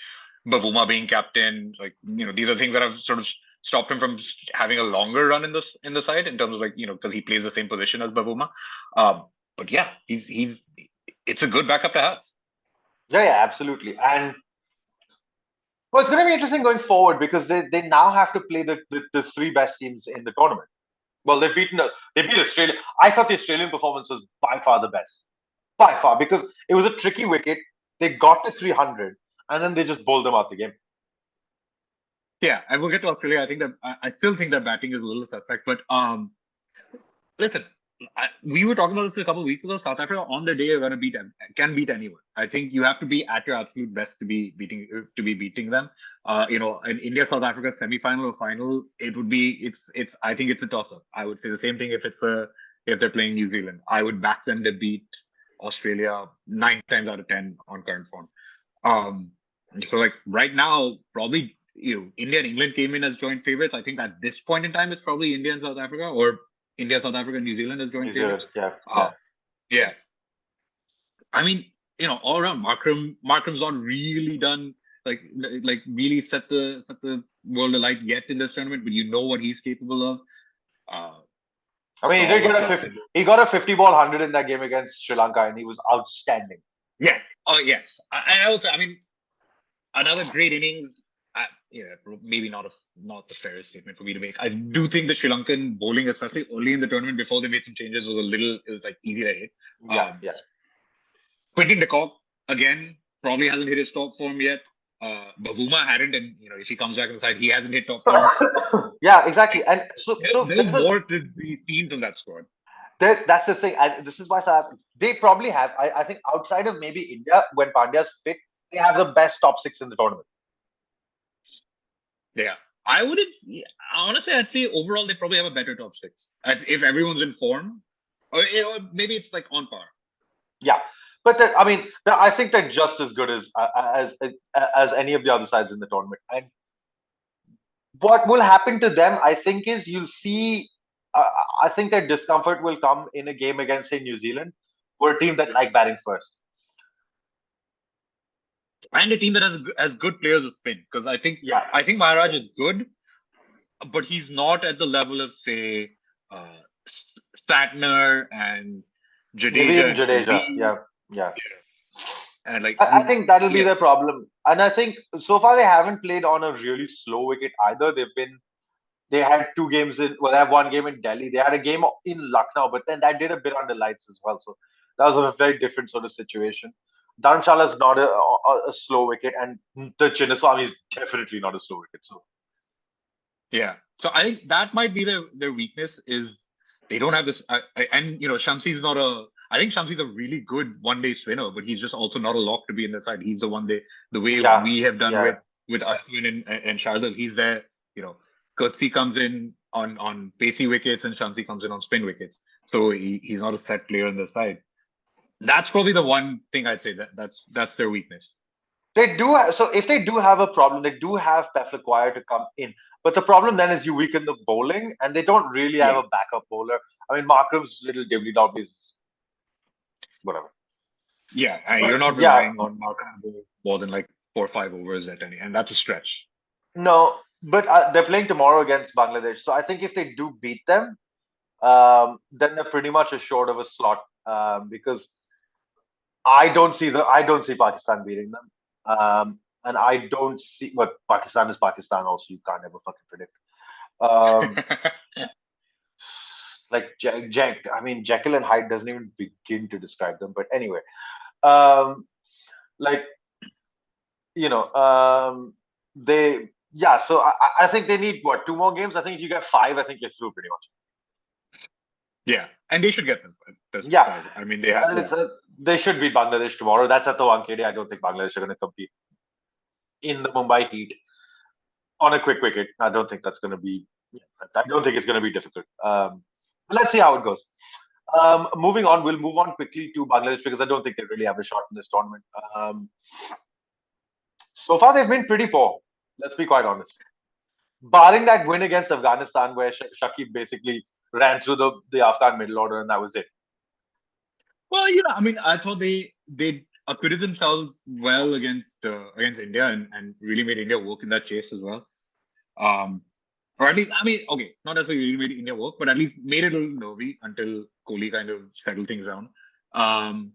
Bavuma being captain, like these are things that have sort of stopped him from having a longer run in the side in terms of because he plays the same position as Bavuma. But yeah, it's a good backup to have. Yeah, absolutely. And well, it's going to be interesting going forward because they now have to play the 3 best teams in the tournament. Well, they beat Australia. I thought the Australian performance was by far the best. By far, because it was a tricky wicket. They got to 300 and then they just bowled them out the game. Yeah, and we'll get to Australia. I think that I still think that batting is a little suspect, but listen, we were talking about this a couple of weeks ago. South Africa on the day are going to can beat anyone. I think you have to be at your absolute best to be beating them. In India South Africa semi-final or final, it would be it's. I think it's a toss-up. I would say the same thing if they're playing New Zealand. I would back them to beat Australia 9 times out of 10 on current form. So like right now, probably India and England came in as joint favorites. I think at this point in time, it's probably India and South Africa, or India, South Africa, New Zealand as joint favorites. Yeah. I mean, all around, Markram's not really done like really set the world alight yet in this tournament, but you know what he's capable of. I mean, he got a 50 ball 100 in that game against Sri Lanka, and he was outstanding. Yeah. Oh yes. I mean, another great innings. Maybe not the fairest statement for me to make. I do think the Sri Lankan bowling, especially early in the tournament before they made some changes, was like easy to hit. Yeah. Quinton de Kock again probably hasn't hit his top form yet. Bavuma hadn't, and if he comes back on the side, he hasn't hit top form. Yeah, exactly. And so there's more to be seen from that squad. That's the thing. This is why they probably have. I think outside of maybe India, when Pandya's fit, they have the best top 6 in the tournament. Yeah, honestly, I'd say overall they probably have a better top 6 if everyone's in form, or maybe it's like on par. Yeah, but I think they're just as good as any of the other sides in the tournament. And what will happen to them, I think, is you'll see. I think their discomfort will come in a game against, say, New Zealand, or a team that like batting first. And a team that has good players of spin, because I think Maharaj is good, but he's not at the level of, say, Statner and Jadeja. Yeah. And I think that'll be their problem. And I think so far they haven't played on a really slow wicket either. They had 2 games they have 1 game in Delhi. They had a game in Lucknow, but then that did a bit under lights as well. So that was a very different sort of situation. Dharamshala is not a slow wicket, and the Chinnaswamy is definitely not a slow wicket. So, yeah. So I think that might be their weakness is they don't have this. And Shamsi's not a. I think Shamsi's a really good one-day spinner, but he's just also not a lock to be in the side. He's the one the way we have done with Ashwin and Shardul. He's there. Kurtzi comes in on pacey wickets, and Shamsi comes in on spin wickets. So he's not a set player on the side. That's probably the one thing I'd say that's their weakness. They do. So if they do have a problem, they do have Pefler to come in. But the problem then is you weaken the bowling, and they don't really have a backup bowler. I mean, Markram's little dibbly-dobbly is whatever. Yeah, and you're not relying on Markram more than like 4 or 5 overs at any, and that's a stretch. No, but they're playing tomorrow against Bangladesh. So I think if they do beat them, then they're pretty much assured of a slot because I don't see Pakistan beating them. And I don't see Pakistan is Pakistan also. You can't ever fucking predict. Like Jekyll and Hyde doesn't even begin to describe them. But anyway, So I think they need 2 more games. I think if you get 5, I think you're through pretty much. Yeah, and they should get them. I mean, they should beat Bangladesh tomorrow. That's at the Wankhede. I don't think Bangladesh are going to compete in the Mumbai Heat on a quick wicket. I don't think that's going to be. I don't think it's going to be difficult. But let's see how it goes. Moving on, we'll move on quickly to Bangladesh because I don't think they really have a shot in this tournament. So far, they've been pretty poor. Let's be quite honest. Barring that win against Afghanistan, where Shakib basically ran through the Afghan middle order, and that was it. Well, I mean, I thought they acquitted themselves well against India and really made India work in that chase as well. Or at least, I mean, okay, not necessarily really made India work, but at least made it a little nervy until Kohli kind of settled things down. And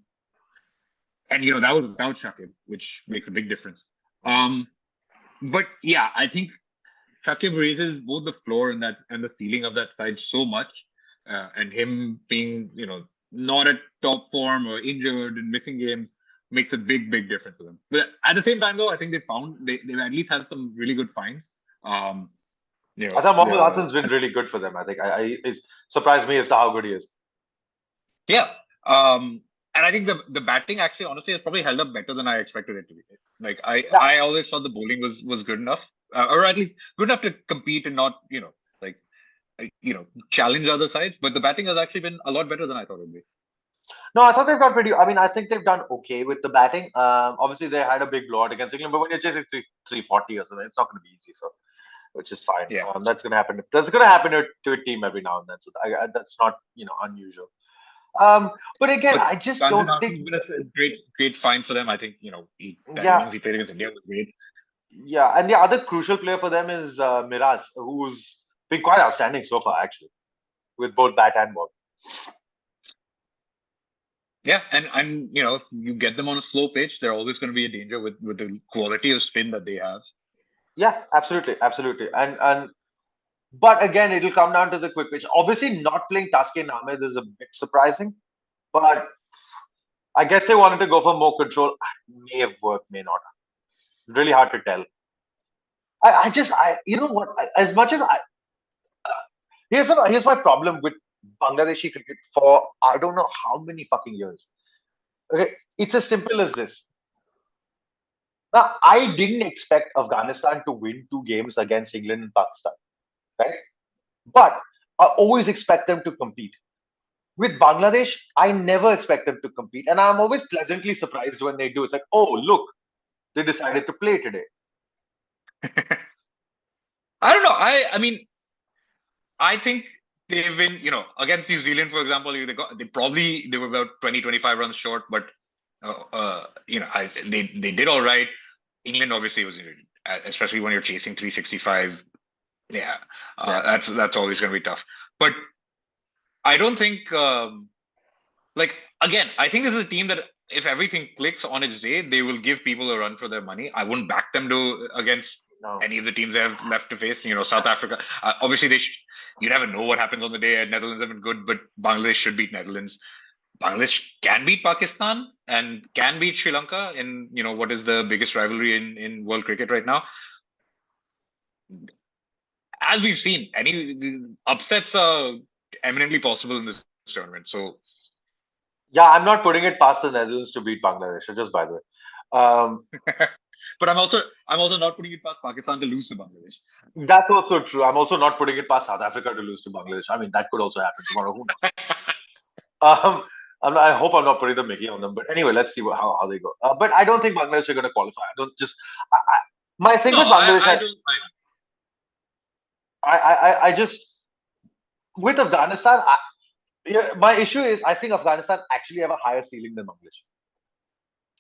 that was without Shakib, which makes a big difference. But yeah, I think Shakib raises both the floor and the ceiling of that side so much, and him being not at top form or injured and missing games makes a big difference to them. But at the same time, though, I think they at least have some really good finds. I thought Mohammad Hassan's been really good for them. I think it's surprised me as to how good he is. Yeah. And I think the batting actually, honestly, has probably held up better than I expected it to be. Like I always thought the bowling was good enough, or at least good enough to compete and not, challenge other sides. But the batting has actually been a lot better than I thought it would be. No, I thought they've got pretty. I mean, I think they've done okay with the batting. Obviously, they had a big blowout against England, but when you're chasing 340 or something, it's not going to be easy. So, which is fine. Yeah. That's going to happen. That's going to happen to a team every now and then. So that's not unusual. But again, I just don't think it's been a great find for them. I think he played against India was great. Yeah, and the other crucial player for them is Miraz, who's been quite outstanding so far, actually, with both bat and ball. Yeah, and if you get them on a slow pitch, they're always going to be a danger with the quality of spin that they have. Yeah, absolutely. And but again, it'll come down to the quick pitch. Obviously, not playing Taskin Ahmed is a bit surprising, but I guess they wanted to go for more control. May have worked, may not. Really hard to tell. You know what? As much as here's my problem with Bangladeshi cricket for I don't know how many fucking years. Okay, it's as simple as this. Now, I didn't expect Afghanistan to win 2 games against England and Pakistan, right? But I always expect them to compete. With Bangladesh, I never expect them to compete, and I'm always pleasantly surprised when they do. It's like, oh, look, they decided to play today. I don't know. I mean, I think they've been, against New Zealand, for example, they were about 20-25 runs short, but they did all right. England obviously was, especially when you're chasing 365. Yeah, that's always going to be tough. But I don't think, again, I think this is a team that if everything clicks on its day, they will give people a run for their money. I wouldn't back them against any of the teams they have left to face. South Africa, obviously you never know what happens on the day. Netherlands have been good, but Bangladesh should beat Netherlands. Bangladesh can beat Pakistan and can beat Sri Lanka in what is the biggest rivalry in world cricket right now. As we've seen, any upsets are eminently possible in this tournament. So yeah, I'm not putting it past the Netherlands to beat Bangladesh. Just by the way. But I'm also not putting it past Pakistan to lose to Bangladesh. That's also true. I'm also not putting it past South Africa to lose to Bangladesh. I mean, that could also happen tomorrow. Who knows? I hope I'm not putting the Mickey on them. But anyway, let's see how they go. But I don't think Bangladesh are going to qualify. I don't just. My thing with Bangladesh. I don't mind. I just with Afghanistan. My issue is I think Afghanistan actually have a higher ceiling than Bangladesh,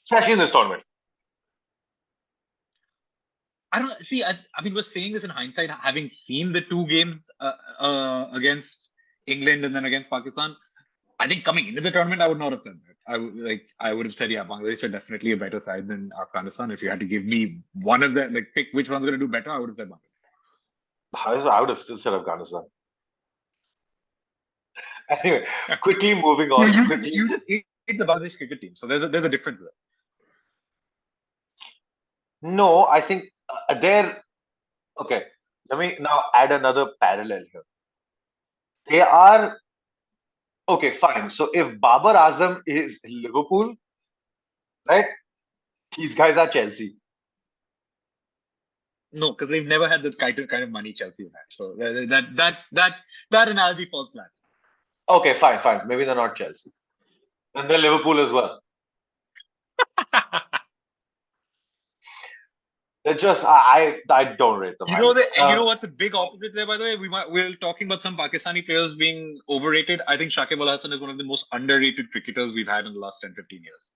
especially in this tournament. I don't see. I mean, we're saying this in hindsight, having seen the 2 games against England and then against Pakistan. I think coming into the tournament, I would not have said that. I would have said, yeah, Bangladesh are definitely a better side than Afghanistan. If you had to give me one of them, pick which one's going to do better, I would have said Bangladesh. I would have still said Afghanistan. Anyway, quickly moving on. You just hate the Bangladesh cricket team, so there's a difference there. No, I think they're okay. Let me now add another parallel here. They are okay, fine. So if Babar Azam is Liverpool, right? These guys are Chelsea. No, because they've never had the kind of money Chelsea had. So that analogy falls flat. Okay, fine. Maybe they're not Chelsea. And they're Liverpool as well. They're just I don't rate them. You know what's the big opposite there, by the way? We're talking about some Pakistani players being overrated. I think Shakib Al Hasan is one of the most underrated cricketers we've had in the last 10-15 years.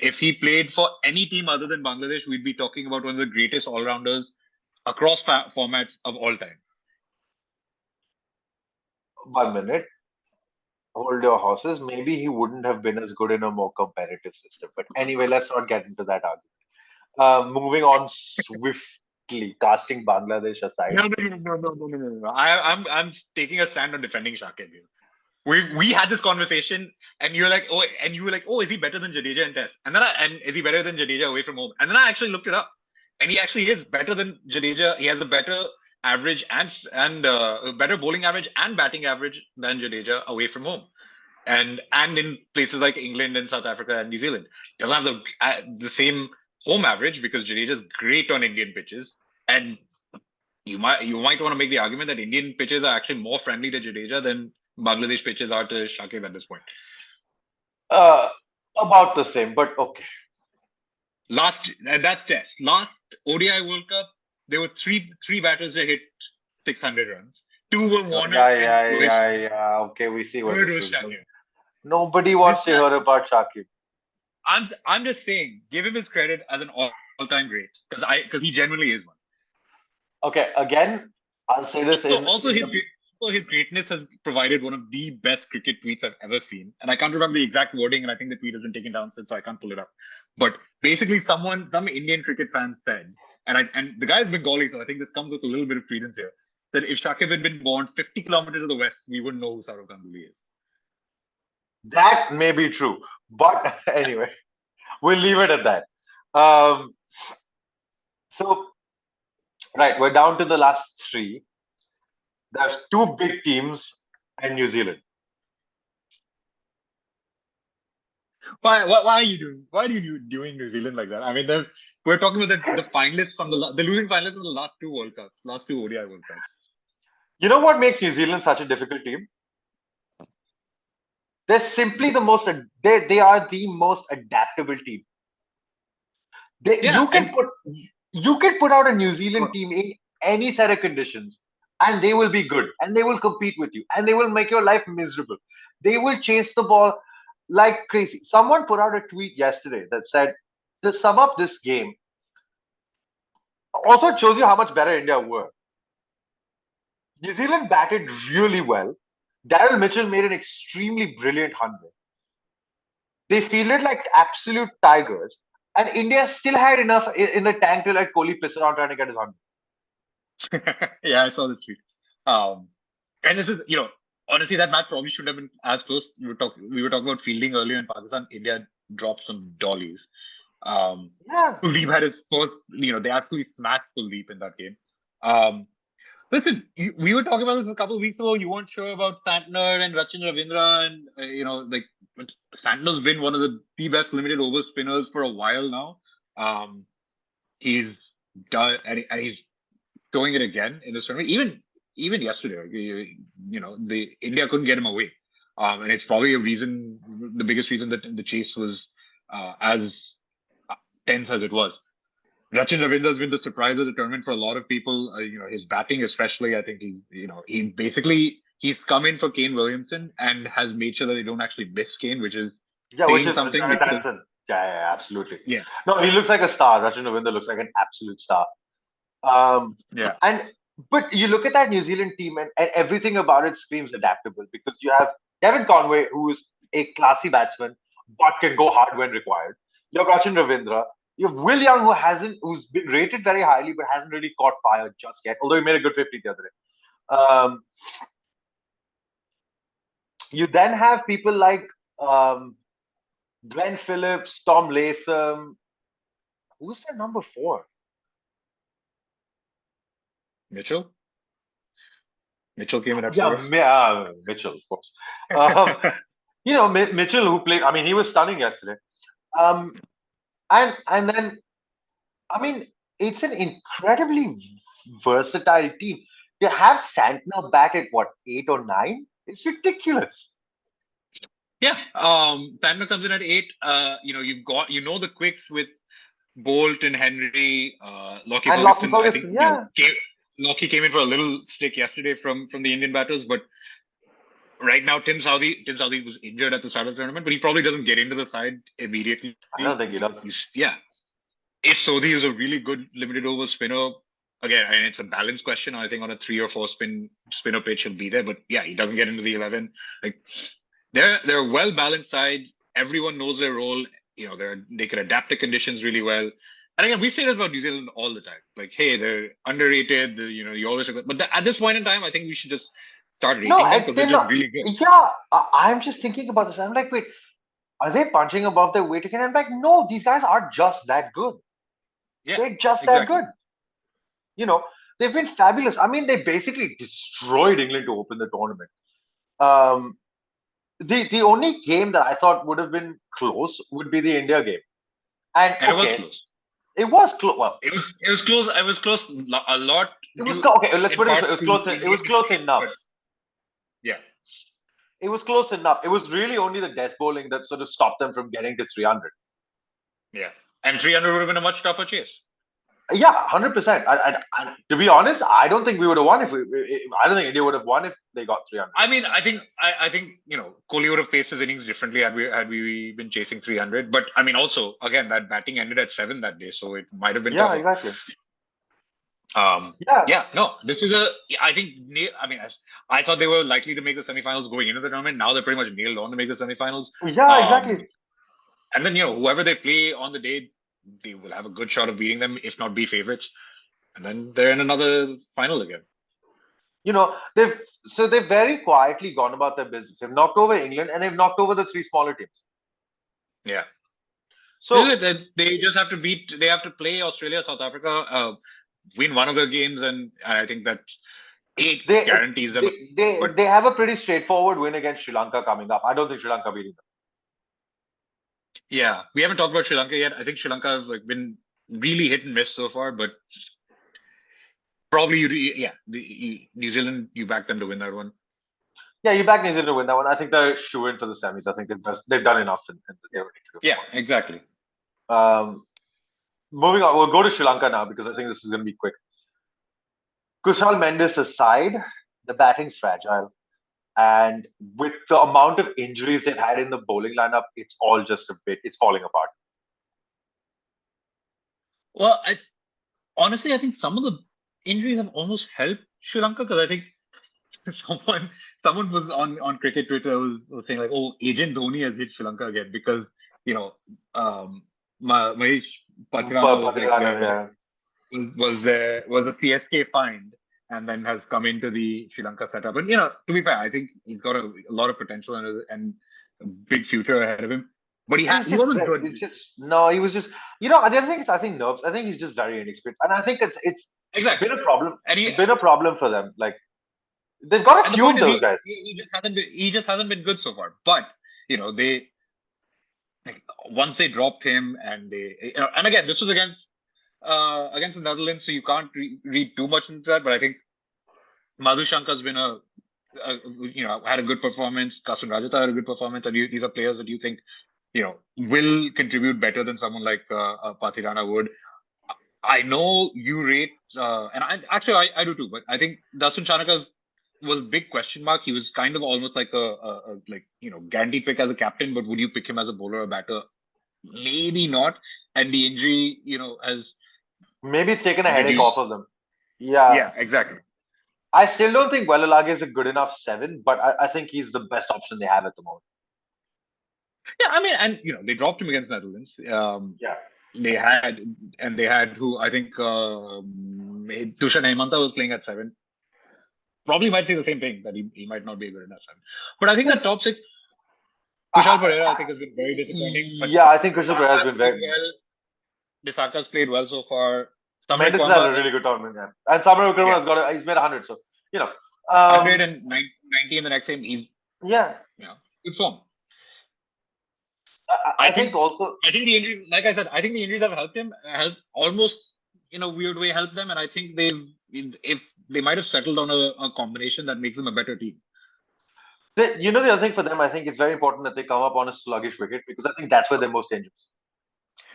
If he played for any team other than Bangladesh, we'd be talking about one of the greatest all-rounders across formats of all time. 1 minute. Hold your horses. Maybe he wouldn't have been as good in a more competitive system. But anyway, let's not get into that argument. Moving on swiftly, casting Bangladesh aside. No. I'm taking a stand on defending Shakib here. We had this conversation, and you were like, oh, is he better than Jadeja and Test? And is he better than Jadeja away from home? And then I actually looked it up, and he actually is better than Jadeja. He has a better average and a better bowling average and batting average than Jadeja away from home. And in places like England and South Africa and New Zealand, he doesn't have the same home average because Jadeja is great on Indian pitches, and you might want to make the argument that Indian pitches are actually more friendly to Jadeja than Bangladesh pitches are to Shakib at this point. Uh, about the same, but okay. That's test. Last ODI World Cup, there were three batters that hit 600 runs. Two were Warner. Yeah. Okay, we see what Third this was is. Shakib. Nobody wants to hear about Shakib. I'm just saying, give him his credit as an all-time great because he genuinely is one. Okay, again, I'll say this His greatness has provided one of the best cricket tweets I've ever seen, and I can't remember the exact wording, and I think the tweet has been taken down since, so I can't pull it up. But basically, some Indian cricket fans said, and the guy's Bengali, so I think this comes with a little bit of credence here, that if Shakib had been born 50 kilometers to the west, we wouldn't know who Saurav Ganguly is. That may be true, but anyway, we'll leave it at that. So, right, we're down to the last three. There's two big teams and New Zealand. Why are you doing New Zealand like that? I mean, we're talking about the finalists from the losing finalists from the last two World Cups, last two ODI World Cups. You know what makes New Zealand such a difficult team? They're simply the most. They are the most adaptable team. You can put out a New Zealand team in any set of conditions, and they will be good, and they will compete with you, and they will make your life miserable. They will chase the ball like crazy. Someone put out a tweet yesterday that said, to sum up this game, also it shows you how much better India were. New Zealand batted really well. Daryl Mitchell made an extremely brilliant 100. They fielded like absolute tigers, and India still had enough in the tank to let Kohli piss around trying to get his 100. Yeah, I saw this tweet. And this is, honestly, that match probably shouldn't have been as close. We were talking about fielding earlier in Pakistan. India dropped some dollies. Kuldeep had his first, they absolutely smashed Kuldeep in that game. Listen, we were talking about this a couple of weeks ago. You weren't sure about Santner and Rachin Ravindra, and Santner's been one of the best limited over spinners for a while now. He's done, and he's showing it again in this tournament. Even yesterday, the India couldn't get him away, and it's probably the biggest reason that the chase was as tense as it was. Rachin Ravindra has been the surprise of the tournament for a lot of people. His batting, especially, I think he's come in for Kane Williamson and has made sure that they don't actually miss Kane, which is something. Yeah, absolutely. Yeah. No, he looks like a star. Rachin Ravindra looks like an absolute star. But you look at that New Zealand team, and everything about it screams adaptable, because you have Devin Conway, who is a classy batsman but can go hard when required. You have Rachin Ravindra. You have Will Young, who's been rated very highly but hasn't really caught fire just yet, although he made a good 50 the other day. You then have people like Glenn Phillips, Tom Latham. Who's their number 4? Mitchell? Mitchell came in at 4. Mitchell, of course. Mitchell, who played, he was stunning yesterday. And then, it's an incredibly versatile team. You have Santner back at what, 8 or 9? It's ridiculous. Yeah, Santner comes in at 8. You've got the quicks with Bolt and Henry, Lockie Ferguson. I think Lockie came in for a little stick yesterday from the Indian batters, but right now Tim Southee was injured at the start of the tournament, but he probably doesn't get into the side immediately. I don't think he does. If Southee is a really good limited over spinner, again, it's a balance question. I think on a 3 or 4 spinner pitch he'll be there, but yeah, he doesn't get into the 11. Like they're a well balanced side. Everyone knows their role. They can adapt to conditions really well. And again, we say this about New Zealand all the time. Like, hey, they're underrated. You always, but at this point in time, I think we should just start rating them because they're just really good. Yeah, I'm just thinking about this. I'm like, wait, are they punching above their weight again? I'm like, no, these guys are just that good. Yeah, They're just exactly. that good. You know, they've been fabulous. I mean, they basically destroyed England to open the tournament. Um, the only game that I thought would have been close would be the India game. And And it was okay, close. it was close. Well, It was close. I was close a lot it was due okay. Let's in put it this part way. It was to close. It Indian was close mistakes, enough. but yeah. It was close enough. It was really only the death bowling that sort of stopped them from getting to 300. Yeah. And 300 would have been a much tougher chase. Yeah, 100%. To be honest, I don't think we would have won if I don't think India would have won if they got 300. I mean, I think Kohli would have paced his innings differently had we been chasing 300. But I mean, also again, that batting ended at 7 that day, so it might have been Yeah, tougher. exactly. Yeah, no, this is I think, I mean, I thought they were likely to make the semifinals going into the tournament. Now they're pretty much nailed on to make the semifinals. Yeah, exactly. And then, whoever they play on the day, they will have a good shot of beating them, if not be favorites. And then they're in another final again. They've very quietly gone about their business. They've knocked over England and they've knocked over the three smaller teams. Yeah. So they just have to they have to play Australia, South Africa, win one of their games, and I think that guarantees them. They have a pretty straightforward win against Sri Lanka coming up. I don't think Sri Lanka beating them. Yeah, we haven't talked about Sri Lanka yet. I think Sri Lanka has been really hit and miss so far, but probably New Zealand, you back them to win that one. Yeah, you back New Zealand to win that one. I think they're shoo-in for the semis. I think they've done enough in the Yeah, exactly. Moving on, we'll go to Sri Lanka now because I think this is going to be quick. Kushal Mendes aside, the batting's fragile. And with the amount of injuries they've had in the bowling lineup, it's all just it's falling apart. Well, honestly, I think some of the injuries have almost helped Sri Lanka, because I think someone was on cricket Twitter was saying like, "Oh, Agent Dhoni has hit Sri Lanka again," because Mahesh Pathirana was a CSK find and then has come into the Sri Lanka setup. And to be fair, I think he's got a lot of potential and a big future ahead of him. But he wasn't good. He was just the other thing is I think nerves. I think he's just very inexperienced, and I think it's exactly been a problem. And it's been a problem for them. Like they've got a few of those guys. He just hasn't been good so far. But they once they dropped him and and again, this was against the Netherlands, so you can't read too much into that. But I think Madhushanka's been had a good performance. Kasun Rajata had a good performance, and these are players that you think will contribute better than someone like Pathirana would. I know you rate, and I do too, but I think Dasun Chanaka was a big question mark. He was kind of almost like a guaranteed pick as a captain, but would you pick him as a bowler or batter? Maybe not. And the injury, has maybe it's taken a headache off of them. Yeah, exactly. I still don't think Wellalage is a good enough 7, but I think he's the best option they have at the moment. Yeah, I mean, and they dropped him against Netherlands. They had who I think Tushan Hemanta was playing at 7. Probably might say the same thing, that he might not be a good enough 7. But I think the top 6, Kushal Perera I think has been very disappointing. I think Kushal Perera has been very well. Bisaka's played well so far. Mendes has a really good tournament, and Samar Vikrama he's made 100. So 100 and 90 in the next game. He's good form. I think the injuries, like I said, I think the injuries have helped him, almost in a weird way helped them, and I think if they might have settled on a combination that makes them a better team. The other thing for them, I think it's very important that they come up on a sluggish wicket, because I think that's where they're most dangerous.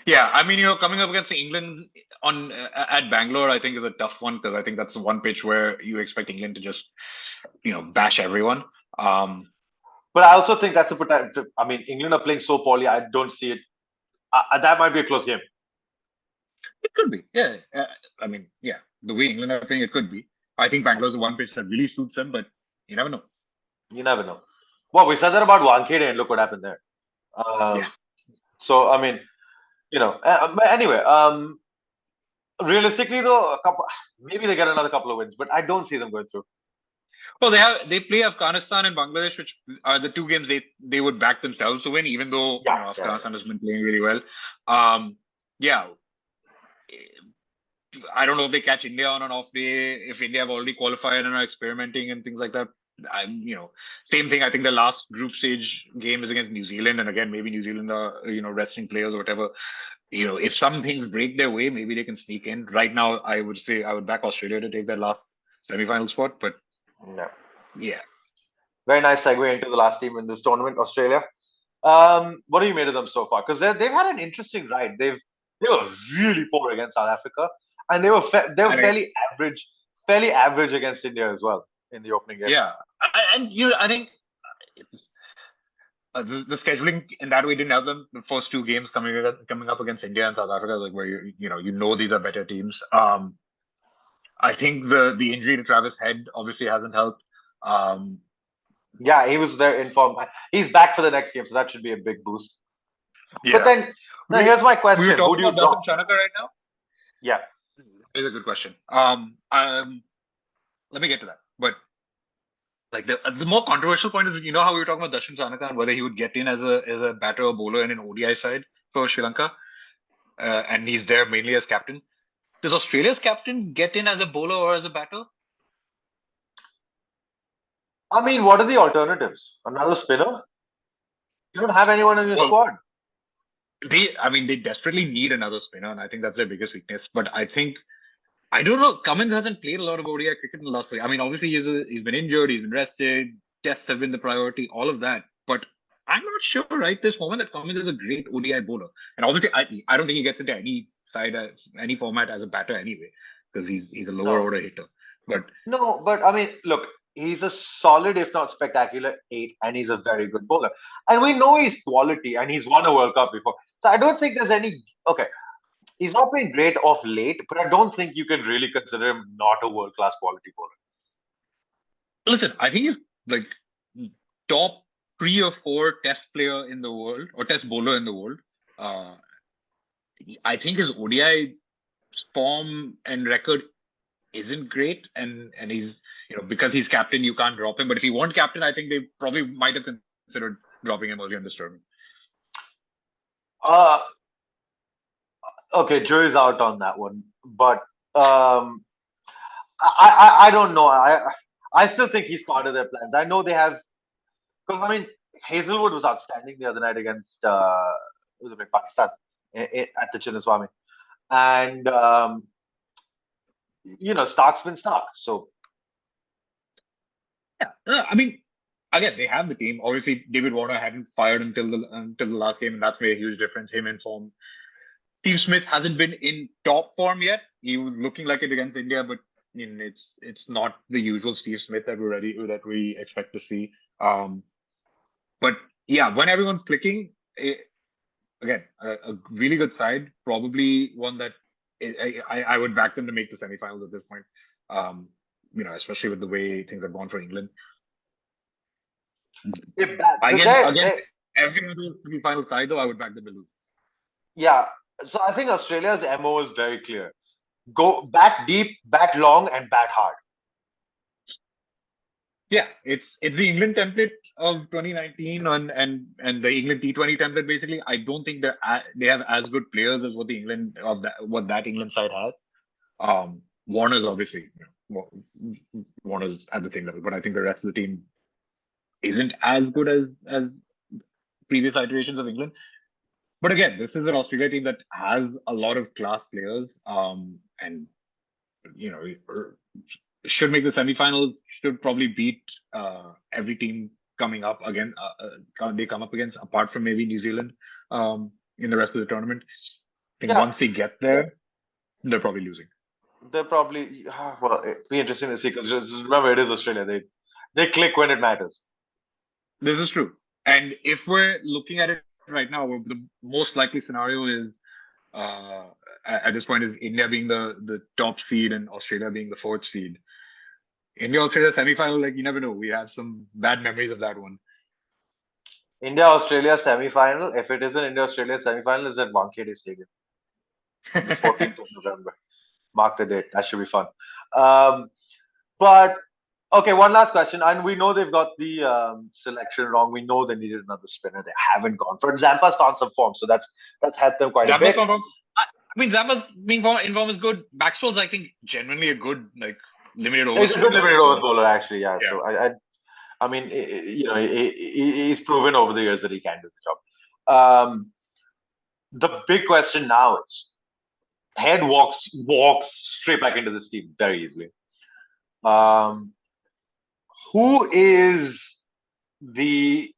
Yeah, I mean, coming up against England at Bangalore, I think is a tough one, because I think that's the one pitch where you expect England to just bash everyone. But I also think that's a potential. I mean, England are playing so poorly. I don't see it. That might be a close game. It could be, yeah. I mean, yeah, the way England are playing, it could be. I think Bangalore's the one pitch that really suits them, but you never know. You never know. Well, we said that about Wankhede, and look what happened there. So, I mean, but anyway, realistically though, maybe they get another couple of wins, but I don't see them going through. Well, they play Afghanistan and Bangladesh, which are the two games they would back themselves to win, even though Afghanistan has been playing really well. I don't know if they catch India on an off day, if India have already qualified and are experimenting and things like that. Same thing. I think the last group stage game is against New Zealand, and again, maybe New Zealand are resting players or whatever. If some things break their way, maybe they can sneak in. Right now, I would say I would back Australia to take that last semi-final spot, but Yeah. yeah. Very nice segue into the last team in this tournament, Australia. What do you made of them so far? Because they've had an interesting ride. They were really poor against South Africa, and they were fairly average against India as well in the opening game. Yeah, I think the scheduling in that way didn't help them. The first two games coming up against India and South Africa, like where these are better teams. I think the injury to Travis Head obviously hasn't helped. Yeah, he was there in form. He's back for the next game, so that should be a big boost. Yeah. But then, now here's my question: We were who do talking you about drop? Darshan Chanaka right now. Yeah, It's a good question. Let me get to that. But like the more controversial point is, how we were talking about Darshan Chanaka and whether he would get in as a batter or bowler in an ODI side for Sri Lanka, and he's there mainly as captain. Does Australia's captain get in as a bowler or as a batter? I mean, what are the alternatives? Another spinner? You don't have anyone in your squad. They desperately need another spinner, and I think that's their biggest weakness. But I don't know. Cummins hasn't played a lot of ODI cricket in the last 3. I mean, obviously he's been injured, he's been rested, tests have been the priority, all of that. But I'm not sure right this moment that Cummins is a great ODI bowler. And obviously, I don't think he gets into any side, any format as a batter anyway, because he's a lower order hitter. But I mean, look, he's a solid, if not spectacular, 8, and he's a very good bowler. And we know he's quality, and he's won a World Cup before. So I don't think there's any. Okay, he's not been great of late, but I don't think you can really consider him not a world class quality bowler. listen, I think he's like top 3 or 4 test player in the world or test bowler in the world. I think his ODI form and record isn't great, and he's because he's captain, you can't drop him. But if he weren't captain, I think they probably might have considered dropping him earlier in this tournament. Okay, jury's out on that one, but I don't know. I still think he's part of their plans. I know they have, because I mean Hazelwood was outstanding the other night against Pakistan at the Chinnaswamy, and Stark's been Stark. So yeah, I mean, again, they have the team. Obviously, David Warner hadn't fired until the last game, and that's made a huge difference. Him in form. Steve Smith hasn't been in top form yet. He was looking like it against India, but it's not the usual Steve Smith that we expect to see. But yeah, when everyone's clicking, again, a really good side, probably one that I would back them to make the semifinals at this point. Especially with the way things have gone for England. Against every other semi-final side, though, I would back them to lose. Yeah, so I think Australia's MO is very clear: go bat deep, bat long, and bat hard. Yeah, it's the England template of 2019 and the England T20 template. Basically, I don't think they have as good players as what that England side has. Warner's obviously Warner's at the same level, but I think the rest of the team isn't as good as previous iterations of England. But again, this is an Australia team that has a lot of class players, and should make the semifinals. Should probably beat every team coming up again. They come up against, apart from maybe New Zealand, in the rest of the tournament. I think once they get there, they're probably losing. They're probably it'd be interesting to see, because remember, it is Australia. They click when it matters. This is true, and if we're looking at it right now, the most likely scenario is at this point is India being the top seed and Australia being the 4th seed. India-Australia semi-final, like, you never know. We have some bad memories of that one. India-Australia semi-final, if it isn't India-Australia semi-final, is at Wankhede Stadium. The 14th of November. Mark the date. That should be fun. But, okay, one last question. And we know they've got the selection wrong. We know they needed another spinner. They haven't gone for it. Zampa's found some form, so that's helped them quite a bit. I mean, Zappa's being in form is good. Maxwell's, I think, genuinely a good limited over. He's a good limited over bowler, actually. Yeah. Yeah. So I mean, he's proven over the years that he can do the job. The big question now is, Head walks straight back into this team very easily. Who is the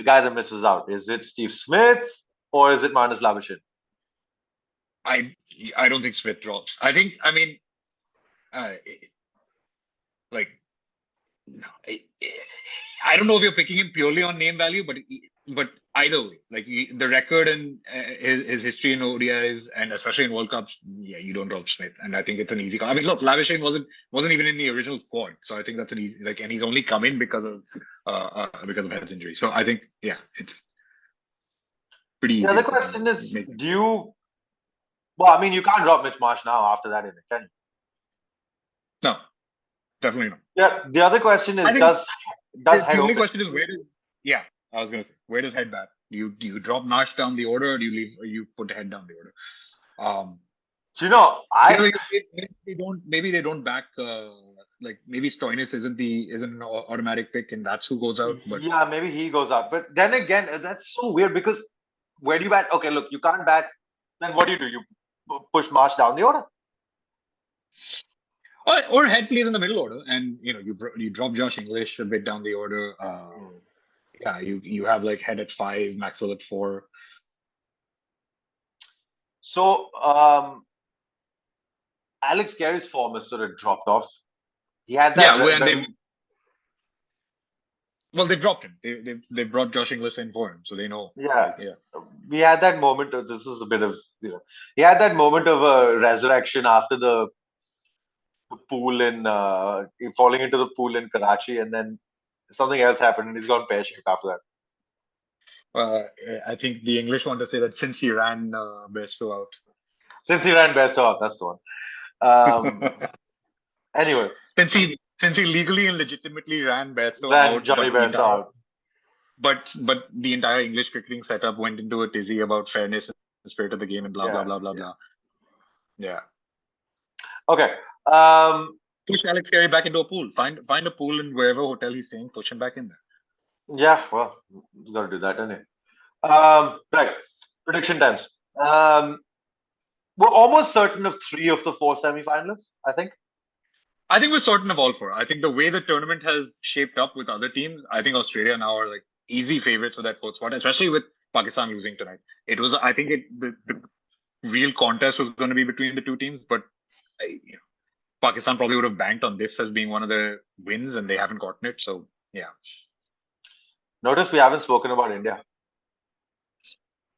guy that misses out? Is it Steve Smith or is it Marnus Labuschagne? I don't think Smith drops. I mean, like, I don't know if you're picking him purely on name value, but either way, like the record and his history in ODIs and especially in World Cups, yeah, you don't drop Smith, and I think it's an easy call. I mean, look, Labuschagne wasn't even in the original squad, so I think that's an easy and he's only come in because of Head's injury. So I think it's pretty easy. The other question is, do you? Well, I mean, you can't drop Mitch Marsh now after that in it, can you? No, definitely not. Yeah. The other question is, does Head the only open? question is I was gonna say, where does Head bat? Do you drop Marsh down the order, or do you leave? Or you put Head down the order? Maybe they don't back. Maybe Stoinis isn't an automatic pick, and that's who goes out. But yeah, maybe he goes out. But then again, that's so weird because where do you bat? Okay, look, you can't bat. Then what do? You push Marsh down the order. Or Head plays in the middle order, and you drop Josh English a bit down the order. Yeah, you have like Head at 5, Maxwell at 4. So Alex Carey's form has sort of dropped off. He had that. They dropped him. They brought Josh English in for him, so they know. Yeah. We had that moment of, this is a bit of, he had that moment of a resurrection after the pool in falling into the pool in Karachi, and then something else happened and he's gone pear-shaped after that. I think the English want to say that since he ran Bairstow out. Since he ran Bairstow out, that's the one. Anyway. Since he legally and legitimately ran Bairstow out. Johnny Bairstow out. But the entire English cricketing setup went into a tizzy about fairness and the spirit of the game and blah, blah, blah, blah, blah. Yeah. Okay. Push Alex Carey back into a pool. Find a pool in wherever hotel he's staying. Push him back in there. Yeah, well, you got to do that, don't you? Right. Prediction times. We're almost certain of 3 of the 4 semi-finalists, I think. I think we're certain of all 4. I think the way the tournament has shaped up with other teams, I think Australia now are like easy favorites for that 4th spot, especially with Pakistan losing tonight. It was, I think, the real contest was going to be between the 2 teams, but Pakistan probably would have banked on this as being one of their wins, and they haven't gotten it. So, yeah. Notice we haven't spoken about India.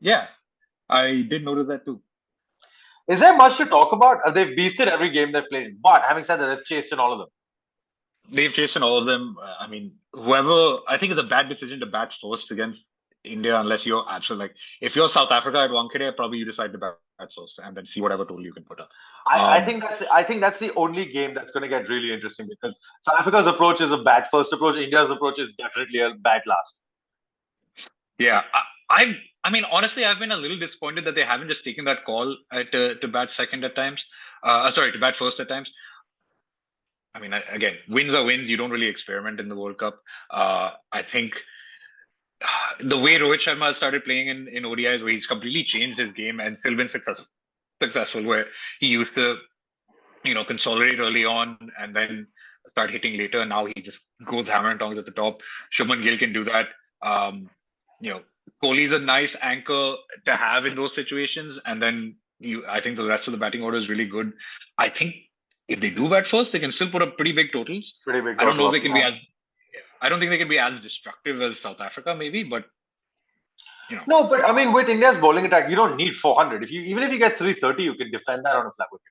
Yeah, I did notice that too. Is there much to talk about? They've beasted every game they've played. But having said that, they've chased in all of them. They've chased in all of them. I mean, I think it's a bad decision to bat first against India unless you're actually if you're South Africa at Wankhede, probably you decide to bat first and then see whatever total you can put up. I think that's the only game that's going to get really interesting because South Africa's approach is a bat first approach. India's approach is definitely a bat last. Yeah, I mean, honestly, I've been a little disappointed that they haven't just taken that call to bat second at times. To bat first at times. I mean, again, wins are wins. You don't really experiment in the World Cup. I think the way Rohit Sharma has started playing in ODIs, where he's completely changed his game and still been successful, where he used to, consolidate early on and then start hitting later. Now he just goes hammer and tongs at the top. Shubman Gill can do that. Kohli's a nice anchor to have in those situations, and then I think the rest of the batting order is really good. I think if they do bat first, they can still put up pretty big totals. I don't know if they can be as. I don't think they can be as destructive as South Africa, maybe, but No, but I mean, with India's bowling attack, you don't need 400. Even if you get 330, you can defend that on a flat wicket.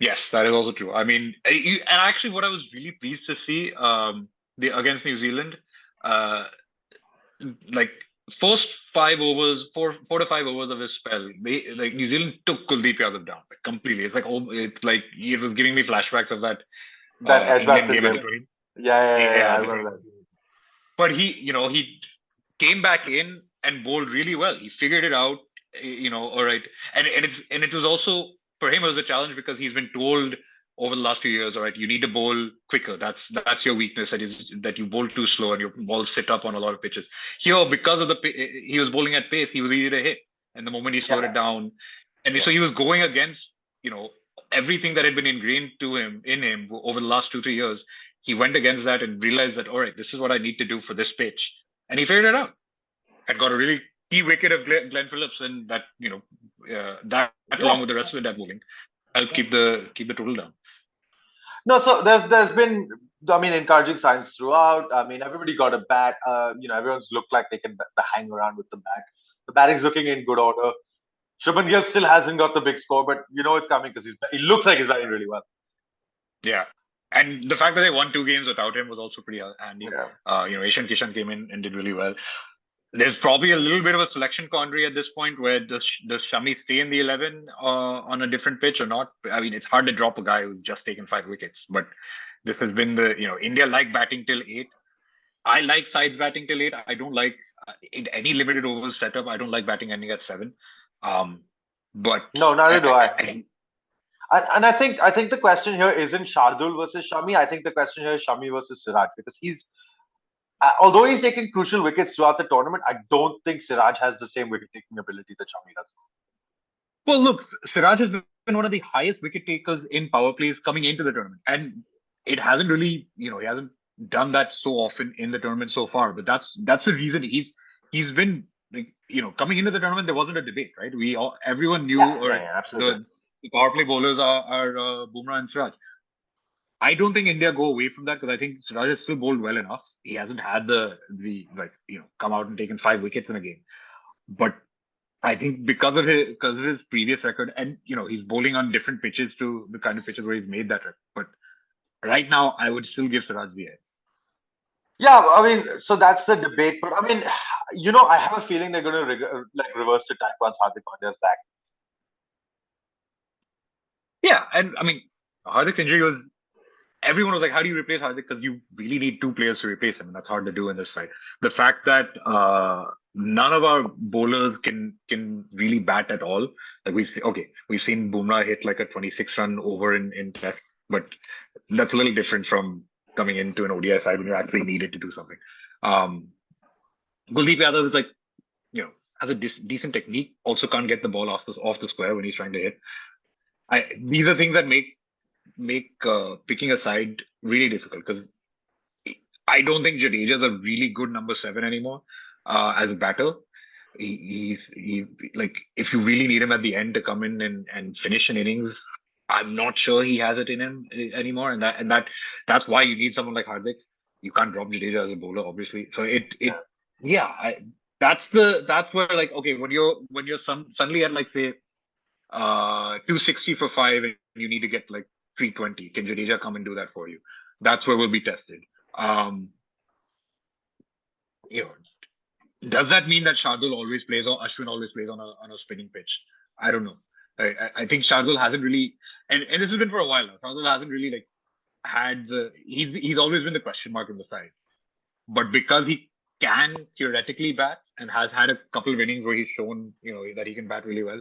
Yes, that is also true. I mean, and actually, what I was really pleased to see against New Zealand. First 5 overs, 4 to 5 overs of his spell, New Zealand took Kuldeep Yadav down completely. It's like it was giving me flashbacks of that England game at 20. Yeah, I remember that. But he came back in and bowled really well. He figured it out, all right. And it was also for him, it was a challenge because he's been told over the last few years, all right, you need to bowl quicker. That's your weakness. That you bowl too slow and your balls sit up on a lot of pitches. Here, because of he was bowling at pace, he was easy to hit. And the moment he slowed it down, and so he was going against, everything that had been ingrained in him over the last 2-3 years. He went against that and realized that, all right, this is what I need to do for this pitch. And he figured it out and got a really key wicket of Glenn Phillips, and that, that along with the rest of the death bowling helped keep the total down. No, so there's been, encouraging signs throughout. Everybody got a bat. Everyone's looked like they can hang around with the bat. The batting's looking in good order. Shubman Gill still hasn't got the big score, but it's coming because he looks like he's batting really well. Yeah. And the fact that they won 2 games without him was also pretty handy. Yeah. Ishan Kishan came in and did really well. There's probably a little bit of a selection quandary at this point where does Shami stay in the 11 on a different pitch or not? It's hard to drop a guy who's just taken 5 wickets, but this has been India like batting till 8. I like sides batting till 8. I don't like in any limited overs setup. I don't like batting ending at 7. But no, neither do I. And I think the question here isn't Shardul versus Shami. I think the question here is Shami versus Siraj, because although he's taken crucial wickets throughout the tournament, I don't think Siraj has the same wicket-taking ability that Shami does. Well, look, Siraj has been one of the highest wicket takers in power plays coming into the tournament, and it hasn't really, he hasn't done that so often in the tournament so far. But that's the reason he's been, coming into the tournament. There wasn't a debate, right? Everyone knew, absolutely. The power play bowlers are Bumrah and Siraj. I don't think India go away from that because I think Siraj has still bowled well enough. He hasn't had the come out and taken 5 wickets in a game. But I think because of his previous record, and he's bowling on different pitches to the kind of pitches where he's made that record. But right now, I would still give Siraj the edge. Yeah, so that's the debate. But I have a feeling they're going to reverse the type once Hardik Pandya's back. Yeah, and Hardik's injury was. Everyone was like, how do you replace Hardik? Because you really need 2 players to replace him, and that's hard to do in this fight. The fact that none of our bowlers can really bat at all. Like we've seen Bumrah hit like a 26-run over in Test, but that's a little different from coming into an ODI side when you actually needed to do something. Kuldeep Yadav is has a decent technique, also can't get the ball off the square when he's trying to hit. These are things that make picking a side really difficult, because I don't think Jadeja is a really good number 7 anymore as a batter. He if you really need him at the end to come in and finish an innings, I'm not sure he has it in him anymore, and that's why you need someone like Hardik. You can't drop Jadeja as a bowler, obviously. So that's where when you're suddenly at say 260 for 5 and you need to get 320. Can Jadeja come and do that for you? That's where we'll be tested. Does that mean that Shardul always plays or Ashwin always plays on a spinning pitch? I don't know. I think Shardul hasn't really, and this has been for a while now. Shardul hasn't really had he's always been the question mark on the side. But because he can theoretically bat and has had a couple of innings where he's shown that he can bat really well,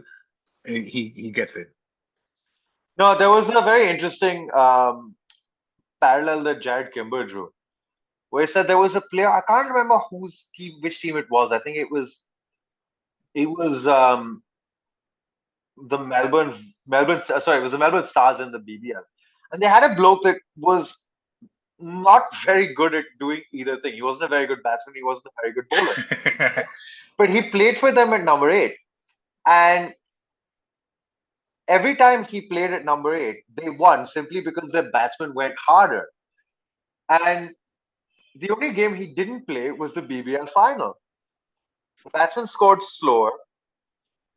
he gets it. No, there was a very interesting parallel that Jared Kimber drew, where he said there was a player, I can't remember which team it was. I think it was the Melbourne Stars in the BBL, and they had a bloke that was not very good at doing either thing. He wasn't a very good batsman. He wasn't a very good bowler, but he played for them at number 8, and every time he played at number 8, they won simply because their batsmen went harder. And the only game he didn't play was the BBL final. The batsmen scored slower.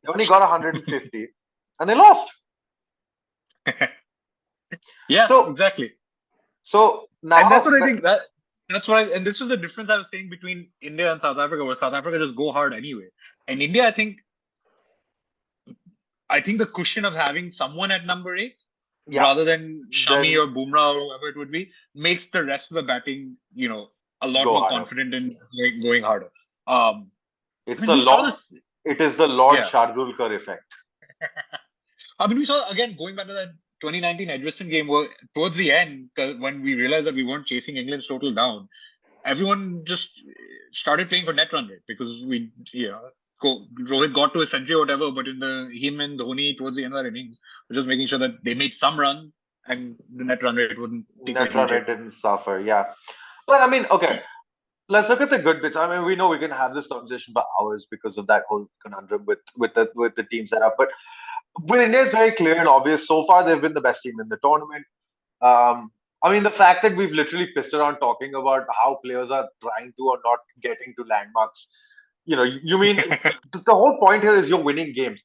They only got 150, and they lost. Exactly. So now, and that's what I think. And this was the difference I was saying between India and South Africa, where South Africa just go hard anyway, and India, I think the cushion of having someone at number 8 rather than Shami or Bumrah or whoever it would be makes the rest of the batting, a lot more confident in going harder. It's I mean, the we saw Lord. this. It is the Lord Yeah. Shardulkar effect. I mean, we saw again going back to that 2019 Edgbaston game where towards the end, when we realized that we weren't chasing England's total down, everyone just started playing for net run rate because Rohit got to a century or whatever, but him and Dhoni towards the end of their innings were just making sure that they made some run and the net run rate wouldn't take a Net run huge rate hit. didn't suffer. Yeah, but I mean, okay. Let's look at the good bits. I mean, we know we can have this conversation for hours because of that whole conundrum with the team setup. But with India, it's very clear and obvious. So far, they've been the best team in the tournament. I mean, the fact that we've literally pissed around talking about how players are trying to or not getting to landmarks. You mean the whole point here is you're winning games.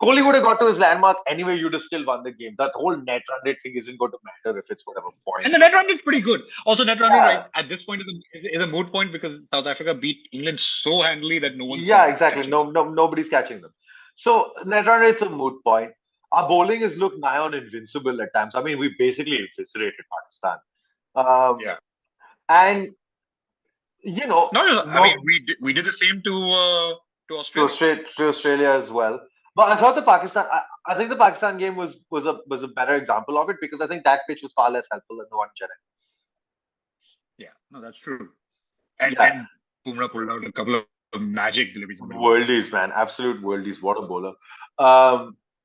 Kohli would have got to his landmark anyway. You'd have still won the game. That whole net run rate thing isn't going to matter if it's whatever point. And the net run rate is pretty good. Also, net run rate Yeah. right at this point is a moot point because South Africa beat England so handily that no one's Yeah, exactly. catching. No, nobody's catching them. So net run rate's a moot point. Our bowling has looked nigh on invincible at times. I mean, we basically eviscerated Pakistan. Yeah. And No, I no mean we did the same to to Australia. Australia as well. But I thought I think the Pakistan game was a better example of it because I think that pitch was far less helpful than the one in Chennai. Yeah, no, that's true. And Yeah. and Bumrah pulled out a couple of magic deliveries. Worldies, man. Absolute worldies. What a bowler.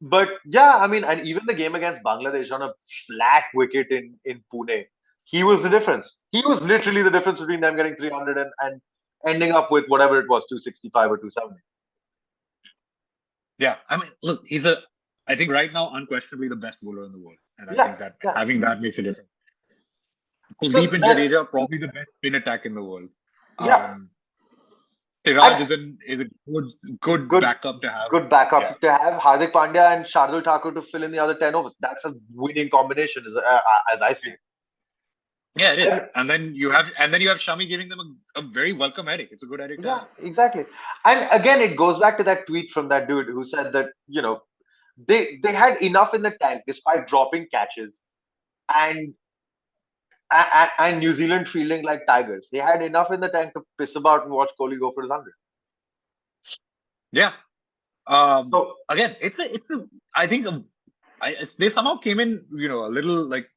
But yeah, I mean, and even the game against Bangladesh on a flat wicket in Pune, he was the difference. He was literally the difference between them getting 300 and ending up with whatever it was, 265 or 270. Yeah, I mean, look, I think right now unquestionably the best bowler in the world, and I think that Yeah. having that makes a difference. So Kuldeep and Jadeja probably the best spin attack in the world. Yeah. Siraj is a good Good backup to have. Good backup Yeah. to have. Hardik Pandya and Shardul Thakur to fill in the other 10 overs. That's a winning combination, as I see it. Yeah, it is. And then you have Shami giving them a very welcome headache. It's a good headache to Yeah, have. exactly. And again, it goes back to that tweet from that dude who said that, they had enough in the tank despite dropping catches and and New Zealand fielding like tigers. They had enough in the tank to piss about and watch Kohli go for his 100. Yeah. So Again, I think they somehow came in, a little like,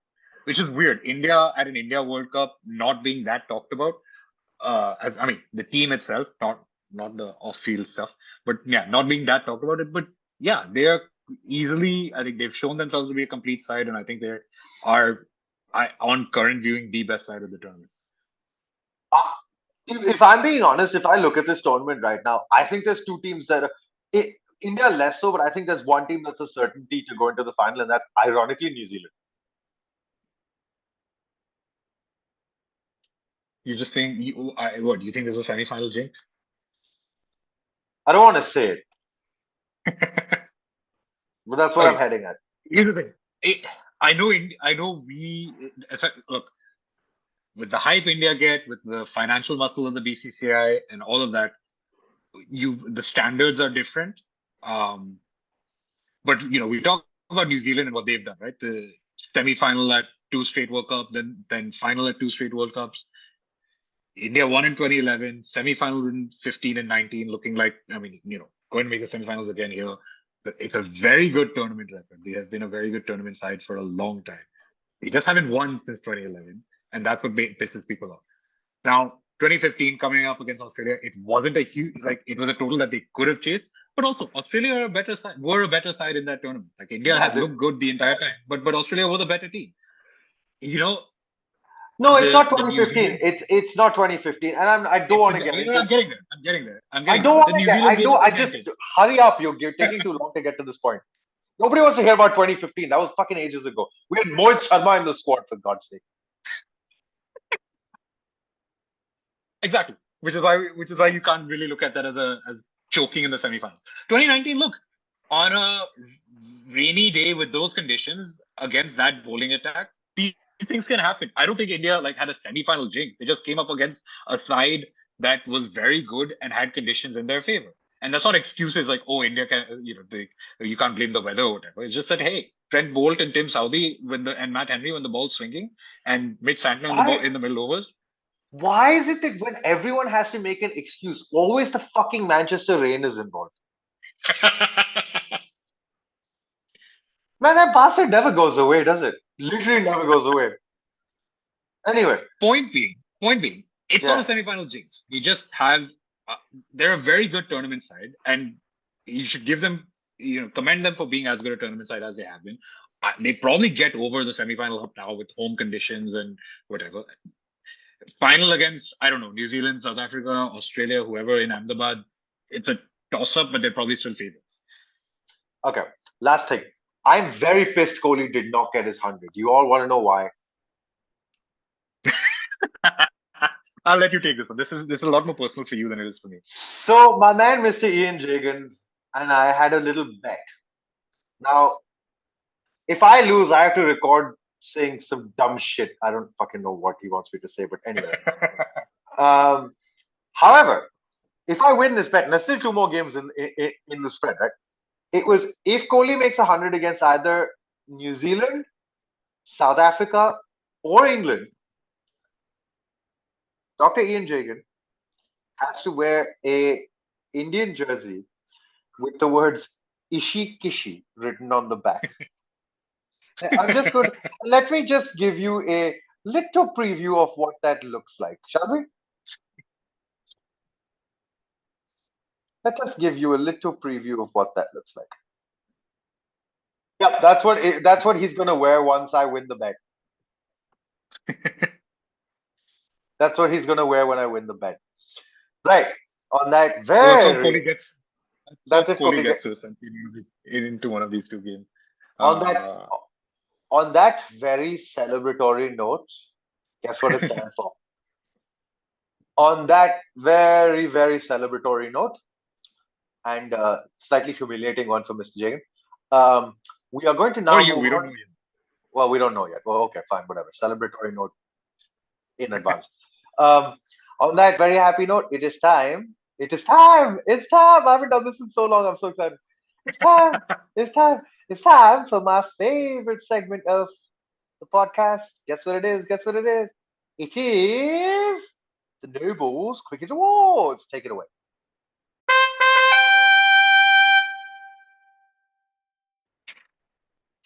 which is weird. India at an India World Cup not being that talked about, the team itself, not the off-field stuff, but yeah, not being that talked about it. But yeah, they are easily. I think they've shown themselves to be a complete side, and I think they are, on current viewing, the best side of the tournament. if I'm being honest, if I look at this tournament right now, I think there's two teams that are India less so, but I think there's one team that's a certainty to go into the final, and that's ironically New Zealand. You just think what? Do you think there's a semi-final jinx? I don't want to say it, but that's what I'm heading at. Here's the thing. I know we look with the hype India get, with the financial muscle of the BCCI and all of that. The standards are different. But we talk about New Zealand and what they've done, right? The semi-final at 2 straight World Cups, then final at 2 straight World Cups. India won in 2011, semi-finals in 15 and 19, looking like, going to make the semi-finals again here. It's a very good tournament record. They have been a very good tournament side for a long time. They just haven't won since 2011, and that's what pisses people off. Now, 2015 coming up against Australia, it wasn't a huge, it was a total that they could have chased, but also Australia were a better side in that tournament. Like India had looked good the entire time, but Australia was a better team. No, it's not 2015. It's not 2015, and I don't want to get into. I'm getting there. I don't want to get. I just hurry up. You're taking too long to get to this point. Nobody wants to hear about 2015. That was fucking ages ago. We had Mohit Sharma in the squad, for God's sake. Exactly. Which is why you can't really look at that as choking in the semifinals. 2019, look, on a rainy day with those conditions against that bowling attack, these things can happen. I don't think India had a semi-final jinx. They just came up against a side that was very good and had conditions in their favor. And that's not excuses like, oh, India can, you can't blame the weather or whatever. It's just that, hey, Trent Bolt and Tim Southee and Matt Henry when the ball's swinging, and Mitch Santner in the middle overs. Why is it that when everyone has to make an excuse, always the fucking Manchester rain is involved? Man, that bastard never goes away, does it? Literally never goes away. Anyway, Point being, it's not a yeah. semi-final jinx. You just have, they're a very good tournament side, and you should give them, commend them for being as good a tournament side as they have been. They probably get over the semi-final hump now with home conditions and whatever. Final against, I don't know, New Zealand, South Africa, Australia, whoever in Ahmedabad, it's a toss-up, but they're probably still favorites. Okay. Last thing. I'm very pissed Kohli did not get his 100. You all want to know why? I'll let you take this one. This is a lot more personal for you than it is for me. So, my man, Mr. Ian Jagan, and I had a little bet. Now, if I lose, I have to record saying some dumb shit. I don't fucking know what he wants me to say, but anyway. However, if I win this bet, and there's still two more games in the spread, right? It was if Kohli makes 100 against either New Zealand, South Africa, or England, Dr. Ian Jagan has to wear a Indian jersey with the words Ishi Kishi written on the back. I'm just going. Let me just give you a little preview of what that looks like, shall we? Let us give you a little preview of what that looks like. Yep, that's what he's gonna wear once I win the bet. That's what he's gonna wear when I win the bet. Right. On that That's how very Kohli gets. that's if Kohli Kohli gets get, to into one of these two games. on that very celebratory note, guess what it stands for? On that very, very celebratory note, and slightly humiliating one for Mr. Jagan, we are going to now Or you, move we don't on. know yet. Well, we don't know yet. Well, okay, fine, whatever. Celebratory note in advance. Um, on that very happy note, it is time. It is time. It's time. I haven't done this in so long. I'm so excited. It's time. It's time. It's time for my favorite segment of the podcast. Guess what it is? Guess what it is? It is the Nobles Cricket Awards. Take it away.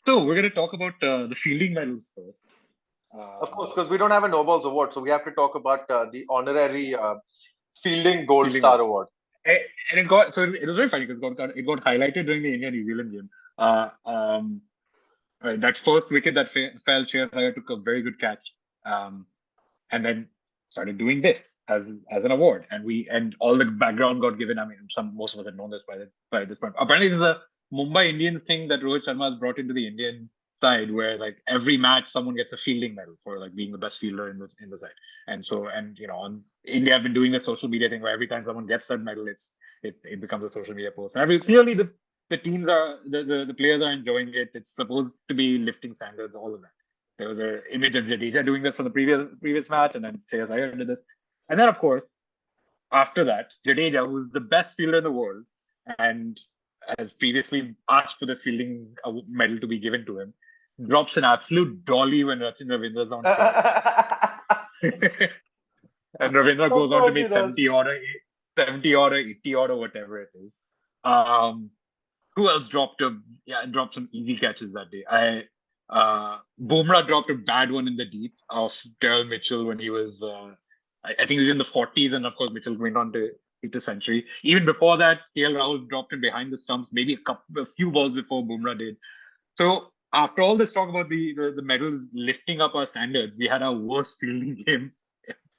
So we're going to talk about the fielding medals first. Of course, because we don't have a Nobles Award, so we have to talk about the honorary Fielding Gold Fielding Star medal. Award. And it got, so it was very funny because it got highlighted during the India New Zealand game. That first wicket that fell, Shreyas Iyer took a very good catch, and then started doing this as an award, and all the background got given. I mean, most of us had known this by this point. Apparently, there's a Mumbai Indians thing that Rohit Sharma has brought into the Indian side, where like every match someone gets a fielding medal for like being the best fielder in the side. And so, on India have been doing this social media thing where every time someone gets that medal, it becomes a social media post. And clearly the teams are the players are enjoying it. It's supposed to be lifting standards, all of that. There was an image of Jadeja doing this for the previous match, and then Shreyas Iyer did this. And then, of course, after that, Jadeja, who's the best fielder in the world, and has previously asked for this fielding medal to be given to him, drops an absolute dolly when Sachin Ravindra's on track. And Ravindra goes on to make 70 or 80 or whatever it is. Who else dropped some easy catches that day? Bumrah dropped a bad one in the deep of Terrell Mitchell when he was, I think he was in the 40s, and of course Mitchell went on to hit a century. Even before that, KL Rahul dropped him behind the stumps, maybe a few balls before Bumrah did. So after all this talk about the medals lifting up our standards, we had our worst fielding game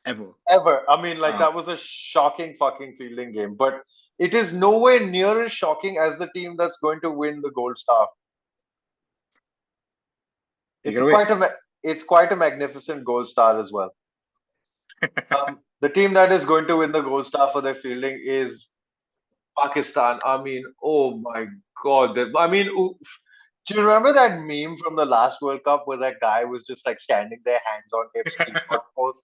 ever. Ever. I mean, like that was a shocking fucking fielding game, but it is nowhere near as shocking as the team that's going to win the Gold Star. It's quite a magnificent Gold Star as well. The team that is going to win the Gold Star for their fielding is Pakistan. I mean, oh my God. I mean, do you remember that meme from the last World Cup where that guy was just like standing there, hands on hips, pose?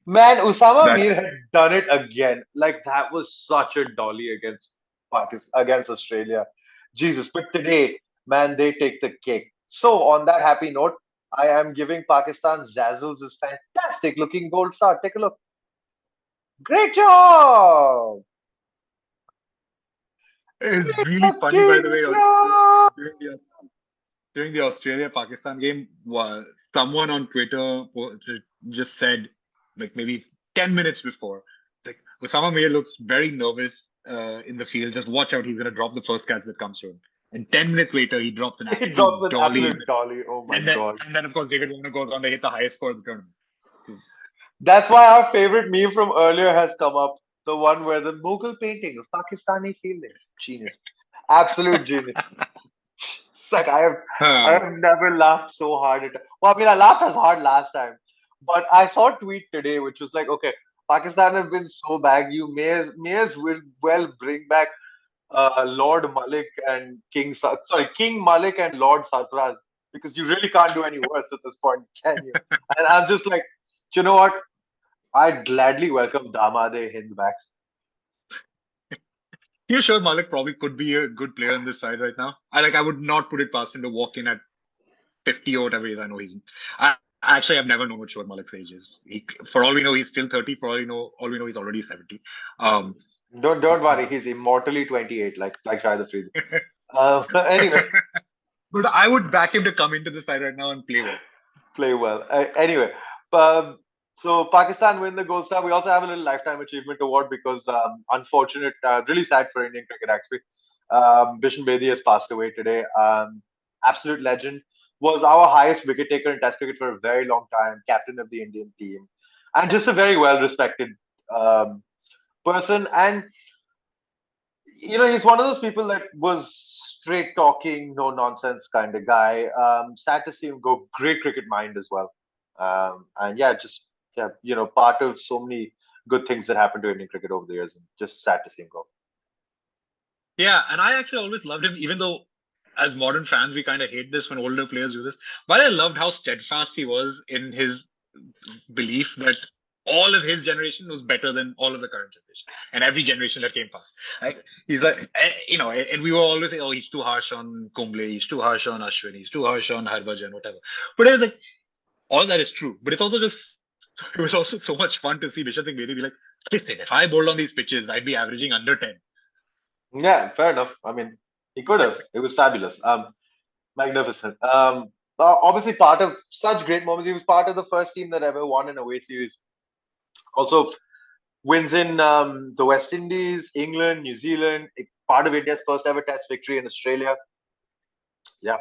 Man, Usama Mir had done it again. Like that was such a dolly against Pakistan, against Australia. Jesus, but today, man, they take the cake. So on that happy note, I am giving Pakistan Zazzles is fantastic looking gold star. Take a look. Great job. It's Great really funny, by the fucking way. job. During the during the Australia-Pakistan game, someone on Twitter just said, like maybe 10 minutes before, it's like Osama Mir looks very nervous in the field. Just watch out, he's going to drop the first catch that comes to him. And 10 minutes later, he drops an He dropped absolute an dolly. absolute dolly. Oh my And then, god. and then, of course, David Warner goes on to hit the highest score of the tournament. That's why our favorite meme from earlier has come up. The one where the Mughal painting of Pakistani fielding. Genius. Absolute genius. It's like I Huh. have never laughed so hard at. Well, I mean, I laughed as hard last time, but I saw a tweet today which was like, okay, Pakistan have been so bad. You may as well bring back Lord Malik and King Malik and Lord Sarfraz, because you really can't do any worse at this point, can you? And I'm just like, you know what? I'd gladly welcome Damade Hind back. You're sure Malik probably could be a good player on this side right now? I would not put it past him to walk in at 50 or whatever he is. I know he's. Actually, I've never known what Shoaib Malik's age is. For all we know, he's still 30. For all we know, he's already 70. Um, Don't worry, he's immortally 28, like Shahid Afridi. Anyway, but I would back him to come into the side right now and play well. play well. Anyway, um, so Pakistan win the gold star. We also have a little lifetime achievement award because unfortunate, really sad for Indian cricket actually. Bishan Bedi has passed away today. Absolute legend. Was our highest wicket taker in Test cricket for a very long time. Captain of the Indian team, and just a very well respected um, person. And he's one of those people that was straight talking, no nonsense kind of guy. Sad to see him go. Great cricket mind as well. And yeah, just yeah, part of so many good things that happened to Indian cricket over the years, and just sad to see him go. Yeah, and I actually always loved him, even though as modern fans we kind of hate this when older players do this. But I loved how steadfast he was in his belief that all of his generation was better than all of the current generation and every generation that came past. He's like, and we were always saying, oh, he's too harsh on Kumble, he's too harsh on Ashwin, he's too harsh on Harbhajan, whatever. But I was like, all that is true. But it was also so much fun to see Bishan Singh Bedi be like, listen, if I bowled on these pitches, I'd be averaging under 10. Yeah, fair enough. I mean, he could have. It was fabulous. Magnificent. Obviously, part of such great moments. He was part of the first team that ever won an away series. Also, wins in the West Indies, England, New Zealand. Part of India's first ever Test victory in Australia. Yeah,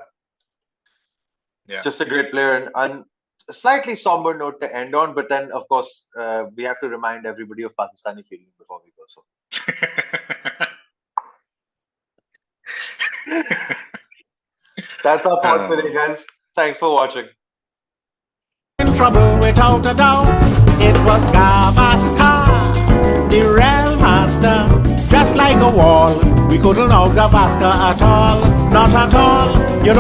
just a great player, and a slightly somber note to end on. But then, of course, we have to remind everybody of Pakistani fielding before we go. So. That's our thought today, guys. Thanks for watching. In trouble without a doubt, it was Gavaskar, the real master, just like a wall. We couldn't know Gavaskar at all, not at all.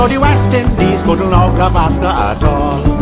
The West Indies couldn't know Gavaskar at all.